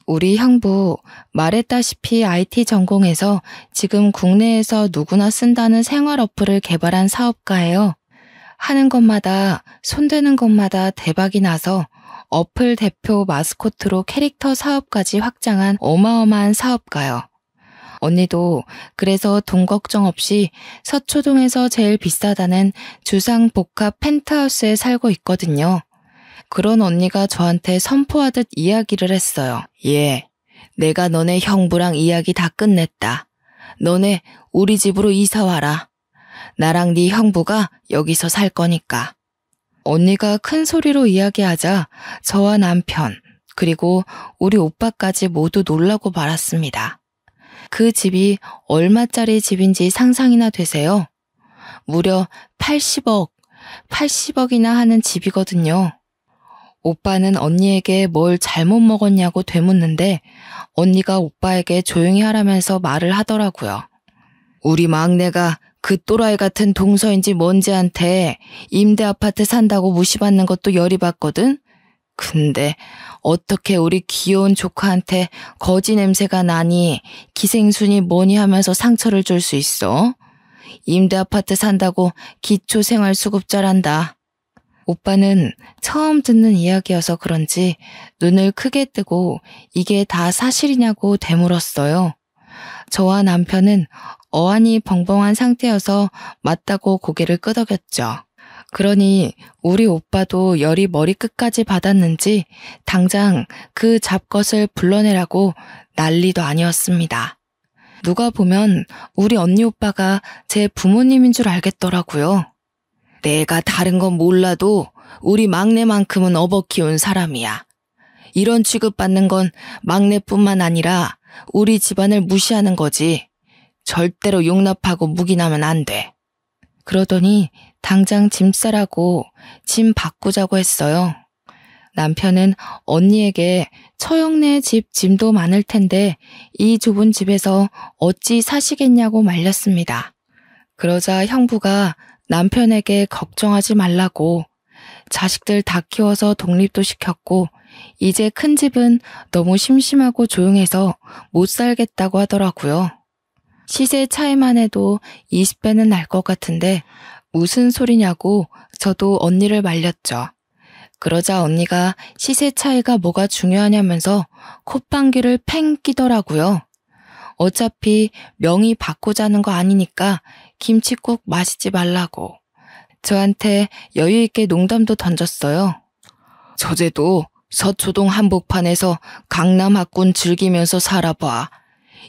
우리 형부 말했다시피 IT 전공해서 지금 국내에서 누구나 쓴다는 생활 어플을 개발한 사업가예요. 하는 것마다 손대는 것마다 대박이 나서 어플 대표 마스코트로 캐릭터 사업까지 확장한 어마어마한 사업가요. 언니도 그래서 돈 걱정 없이 서초동에서 제일 비싸다는 주상 복합 펜트하우스에 살고 있거든요. 그런 언니가 저한테 선포하듯 이야기를 했어요. 내가 너네 형부랑 이야기 다 끝냈다. 너네 우리 집으로 이사 와라. 나랑 네 형부가 여기서 살 거니까. 언니가 큰 소리로 이야기하자 저와 남편 그리고 우리 오빠까지 모두 놀라고 말았습니다. 그 집이 얼마짜리 집인지 상상이나 되세요? 무려 80억이나 하는 집이거든요. 오빠는 언니에게 뭘 잘못 먹었냐고 되묻는데 언니가 오빠에게 조용히 하라면서 말을 하더라고요. 우리 막내가 그 또라이 같은 동서인지 뭔지한테 임대 아파트 산다고 무시받는 것도 열이 받거든? 근데 어떻게 우리 귀여운 조카한테 거지 냄새가 나니 기생순이 뭐니 하면서 상처를 줄 수 있어? 임대 아파트 산다고 기초생활수급자란다. 오빠는 처음 듣는 이야기여서 그런지 눈을 크게 뜨고 이게 다 사실이냐고 되물었어요. 저와 남편은 어안이 벙벙한 상태여서 맞다고 고개를 끄덕였죠. 그러니 우리 오빠도 열이 머리끝까지 받았는지 당장 그 잡것을 불러내라고 난리도 아니었습니다. 누가 보면 우리 언니 오빠가 제 부모님인 줄 알겠더라고요. 내가 다른 건 몰라도 우리 막내만큼은 업어 키운 사람이야. 이런 취급받는 건 막내뿐만 아니라 우리 집안을 무시하는 거지. 절대로 용납하고 묵인하면 안 돼. 그러더니 당장 짐 싸라고 짐 바꾸자고 했어요. 남편은 언니에게 처형네 집 짐도 많을 텐데 이 좁은 집에서 어찌 사시겠냐고 말렸습니다. 그러자 형부가 남편에게 걱정하지 말라고 자식들 다 키워서 독립도 시켰고 이제 큰 집은 너무 심심하고 조용해서 못 살겠다고 하더라고요. 시세 차이만 해도 20배는 날 것 같은데 무슨 소리냐고 저도 언니를 말렸죠. 그러자 언니가 시세 차이가 뭐가 중요하냐면서 콧방귀를 팽 끼더라고요. 어차피 명의 바꾸자는 거 아니니까 김칫국 마시지 말라고. 저한테 여유 있게 농담도 던졌어요. 저제도 서초동 한복판에서 강남 학군 즐기면서 살아봐.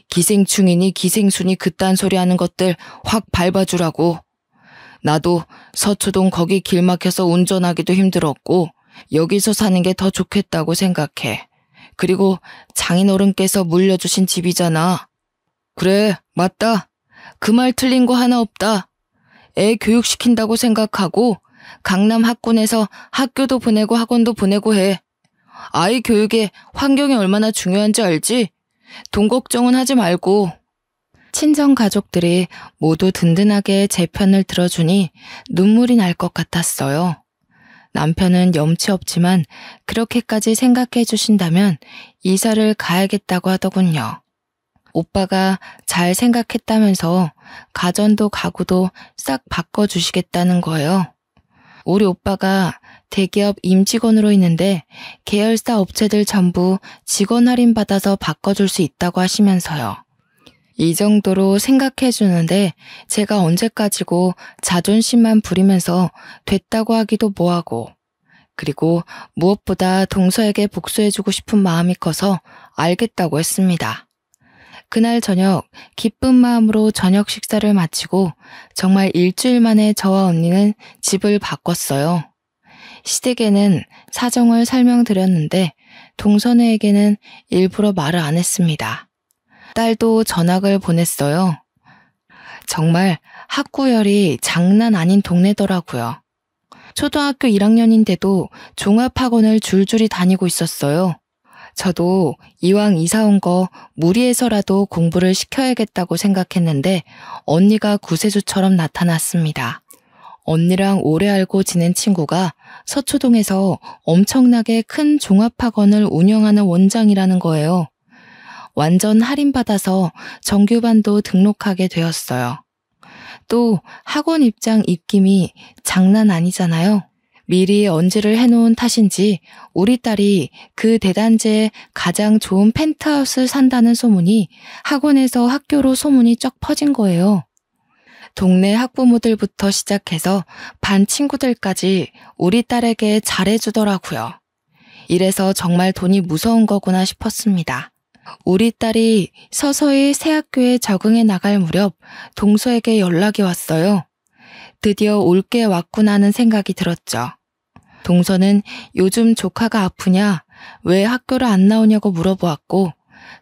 기생충이니 기생순이 그딴 소리 하는 것들 확 밟아주라고. 나도 서초동 거기 길 막혀서 운전하기도 힘들었고 여기서 사는 게 더 좋겠다고 생각해. 그리고 장인어른께서 물려주신 집이잖아. 그래, 맞다. 그 말 틀린 거 하나 없다. 애 교육시킨다고 생각하고 강남 학군에서 학교도 보내고 학원도 보내고 해. 아이 교육에 환경이 얼마나 중요한지 알지? 돈 걱정은 하지 말고. 친정 가족들이 모두 든든하게 제 편을 들어주니 눈물이 날 것 같았어요. 남편은 염치 없지만 그렇게까지 생각해 주신다면 이사를 가야겠다고 하더군요. 오빠가 잘 생각했다면서 가전도 가구도 싹 바꿔주시겠다는 거예요. 우리 오빠가 대기업 임직원으로 있는데 계열사 업체들 전부 직원 할인 받아서 바꿔줄 수 있다고 하시면서요. 이 정도로 생각해 주는데 제가 언제까지고 자존심만 부리면서 됐다고 하기도 뭐하고, 그리고 무엇보다 동서에게 복수해주고 싶은 마음이 커서 알겠다고 했습니다. 그날 저녁 기쁜 마음으로 저녁 식사를 마치고 정말 일주일 만에 저와 언니는 집을 바꿨어요. 시댁에는 사정을 설명드렸는데 동서네에게는 일부러 말을 안 했습니다. 딸도 전학을 보냈어요. 정말 학구열이 장난 아닌 동네더라고요. 초등학교 1학년인데도 종합학원을 줄줄이 다니고 있었어요. 저도 이왕 이사 온 거 무리해서라도 공부를 시켜야겠다고 생각했는데 언니가 구세주처럼 나타났습니다. 언니랑 오래 알고 지낸 친구가 서초동에서 엄청나게 큰 종합학원을 운영하는 원장이라는 거예요. 완전 할인받아서 정규반도 등록하게 되었어요. 또 학원 입장 입김이 장난 아니잖아요. 미리 언지를 해놓은 탓인지 우리 딸이 그 대단지에 가장 좋은 펜트하우스 산다는 소문이 학원에서 학교로 소문이 쩍 퍼진 거예요. 동네 학부모들부터 시작해서 반 친구들까지 우리 딸에게 잘해주더라고요. 이래서 정말 돈이 무서운 거구나 싶었습니다. 우리 딸이 서서히 새 학교에 적응해 나갈 무렵 동서에게 연락이 왔어요. 드디어 올 게 왔구나 하는 생각이 들었죠. 동서는 요즘 조카가 아프냐, 왜 학교를 안 나오냐고 물어보았고,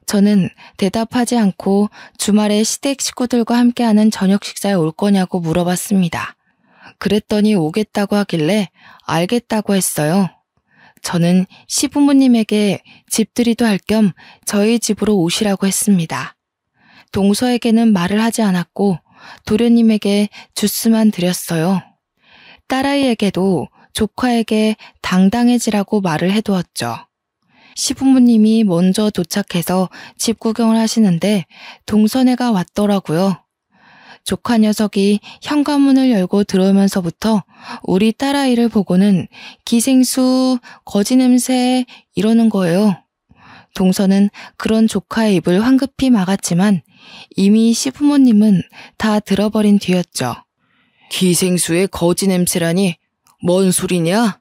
저는 대답하지 않고 주말에 시댁 식구들과 함께하는 저녁 식사에 올 거냐고 물어봤습니다. 그랬더니 오겠다고 하길래 알겠다고 했어요. 저는 시부모님에게 집들이도 할 겸 저희 집으로 오시라고 했습니다. 동서에게는 말을 하지 않았고 도련님에게 주스만 드렸어요. 딸아이에게도 조카에게 당당해지라고 말을 해두었죠. 시부모님이 먼저 도착해서 집 구경을 하시는데 동서네가 왔더라고요. 조카 녀석이 현관문을 열고 들어오면서부터 우리 딸아이를 보고는 기생수, 거지 냄새 이러는 거예요. 동서는 그런 조카의 입을 황급히 막았지만 이미 시부모님은 다 들어버린 뒤였죠. 기생수의 거지 냄새라니 뭔 소리냐?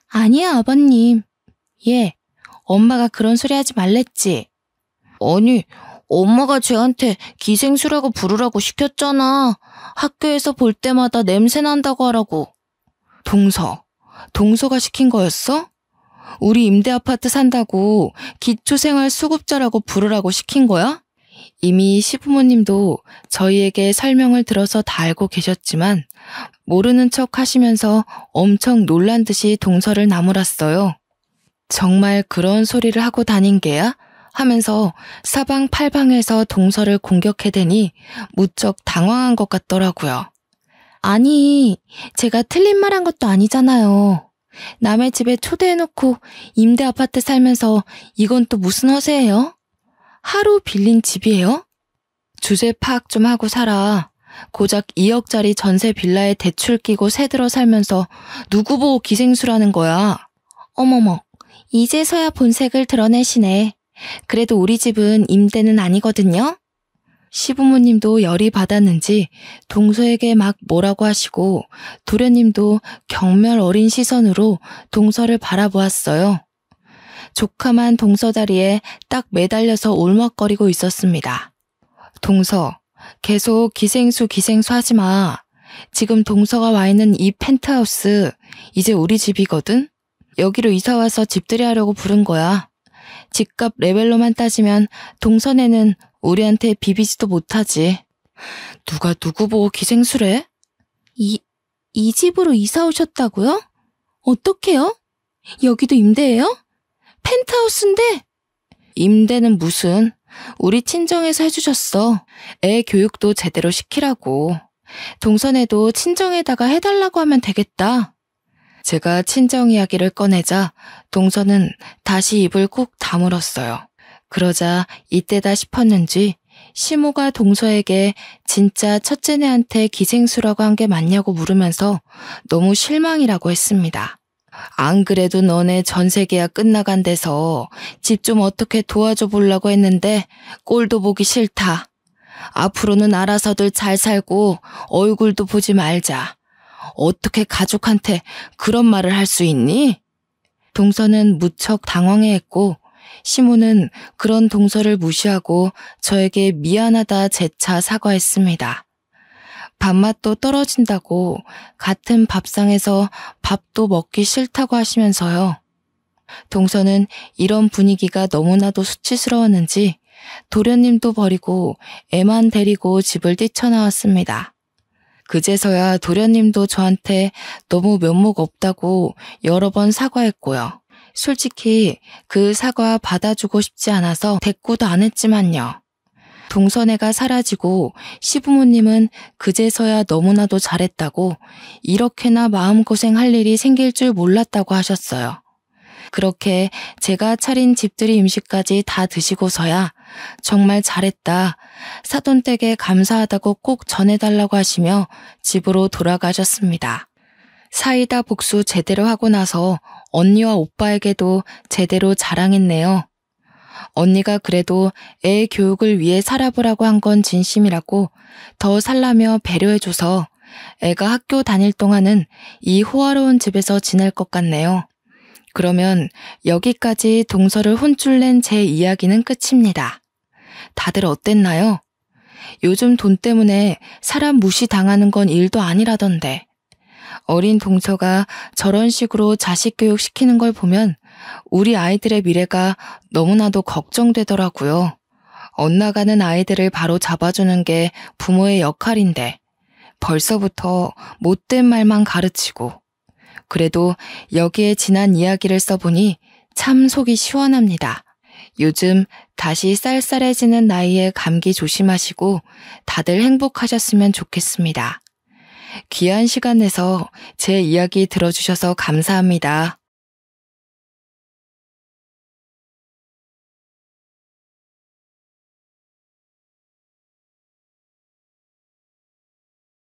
아니야, 아버님. 예, 엄마가 그런 소리 하지 말랬지. 아니, 엄마가 쟤한테 기생수라고 부르라고 시켰잖아. 학교에서 볼 때마다 냄새 난다고 하라고. 동서가 시킨 거였어? 우리 임대 아파트 산다고 기초생활 수급자라고 부르라고 시킨 거야? 이미 시부모님도 저희에게 설명을 들어서 다 알고 계셨지만 모르는 척 하시면서 엄청 놀란 듯이 동서를 나무랐어요. 정말 그런 소리를 하고 다닌 게야? 하면서 사방팔방에서 동서를 공격해대니 무척 당황한 것 같더라고요. 아니, 제가 틀린 말 한 것도 아니잖아요. 남의 집에 초대해놓고 임대 아파트 살면서 이건 또 무슨 허세예요? 하루 빌린 집이에요? 주제 파악 좀 하고 살아. 고작 2억짜리 전세 빌라에 대출 끼고 새들어 살면서 누구 보고 기생수라는 거야. 어머머, 이제서야 본색을 드러내시네. 그래도 우리 집은 임대는 아니거든요. 시부모님도 열이 받았는지 동서에게 막 뭐라고 하시고 도련님도 경멸 어린 시선으로 동서를 바라보았어요. 조카만 동서 다리에 딱 매달려서 울먹거리고 있었습니다. 동서, 계속 기생수 하지 마. 지금 동서가 와 있는 이 펜트하우스 이제 우리 집이거든? 여기로 이사와서 집들이 하려고 부른 거야. 집값 레벨로만 따지면 동서네는 우리한테 비비지도 못하지. 누가 누구 보고 기생수래? 이 집으로 이사 오셨다고요? 어떡해요? 여기도 임대예요? 펜트하우스인데? 임대는 무슨, 우리 친정에서 해주셨어. 애 교육도 제대로 시키라고. 동서네도 친정에다가 해달라고 하면 되겠다. 제가 친정 이야기를 꺼내자 동서는 다시 입을 꾹 다물었어요. 그러자 이때다 싶었는지 시모가 동서에게 진짜 첫째네한테 기생수라고 한 게 맞냐고 물으면서 너무 실망이라고 했습니다. 안 그래도 너네 전세 계약 끝나간 데서 집 좀 어떻게 도와줘 보려고 했는데 꼴도 보기 싫다. 앞으로는 알아서들 잘 살고 얼굴도 보지 말자. 어떻게 가족한테 그런 말을 할 수 있니? 동서는 무척 당황해했고 시모는 그런 동서를 무시하고 저에게 미안하다 재차 사과했습니다. 밥맛도 떨어진다고 같은 밥상에서 밥도 먹기 싫다고 하시면서요. 동서는 이런 분위기가 너무나도 수치스러웠는지 도련님도 버리고 애만 데리고 집을 뛰쳐나왔습니다. 그제서야 도련님도 저한테 너무 면목 없다고 여러 번 사과했고요. 솔직히 그 사과 받아주고 싶지 않아서 대꾸도 안 했지만요. 동서네가 사라지고 시부모님은 그제서야 너무나도 잘했다고 이렇게나 마음고생할 일이 생길 줄 몰랐다고 하셨어요. 그렇게 제가 차린 집들이 음식까지 다 드시고서야 정말 잘했다, 사돈댁에 감사하다고 꼭 전해달라고 하시며 집으로 돌아가셨습니다. 사이다 복수 제대로 하고 나서 언니와 오빠에게도 제대로 자랑했네요. 언니가 그래도 애 교육을 위해 살아보라고 한 건 진심이라고 더 살라며 배려해줘서 애가 학교 다닐 동안은 이 호화로운 집에서 지낼 것 같네요. 그러면 여기까지 동서를 혼쭐 낸 제 이야기는 끝입니다. 다들 어땠나요? 요즘 돈 때문에 사람 무시당하는 건 일도 아니라던데. 어린 동서가 저런 식으로 자식 교육 시키는 걸 보면 우리 아이들의 미래가 너무나도 걱정되더라고요. 엇나가는 아이들을 바로 잡아주는 게 부모의 역할인데 벌써부터 못된 말만 가르치고. 그래도 여기에 지난 이야기를 써보니 참 속이 시원합니다. 요즘 다시 쌀쌀해지는 나이에 감기 조심하시고 다들 행복하셨으면 좋겠습니다. 귀한 시간 내서 제 이야기 들어주셔서 감사합니다.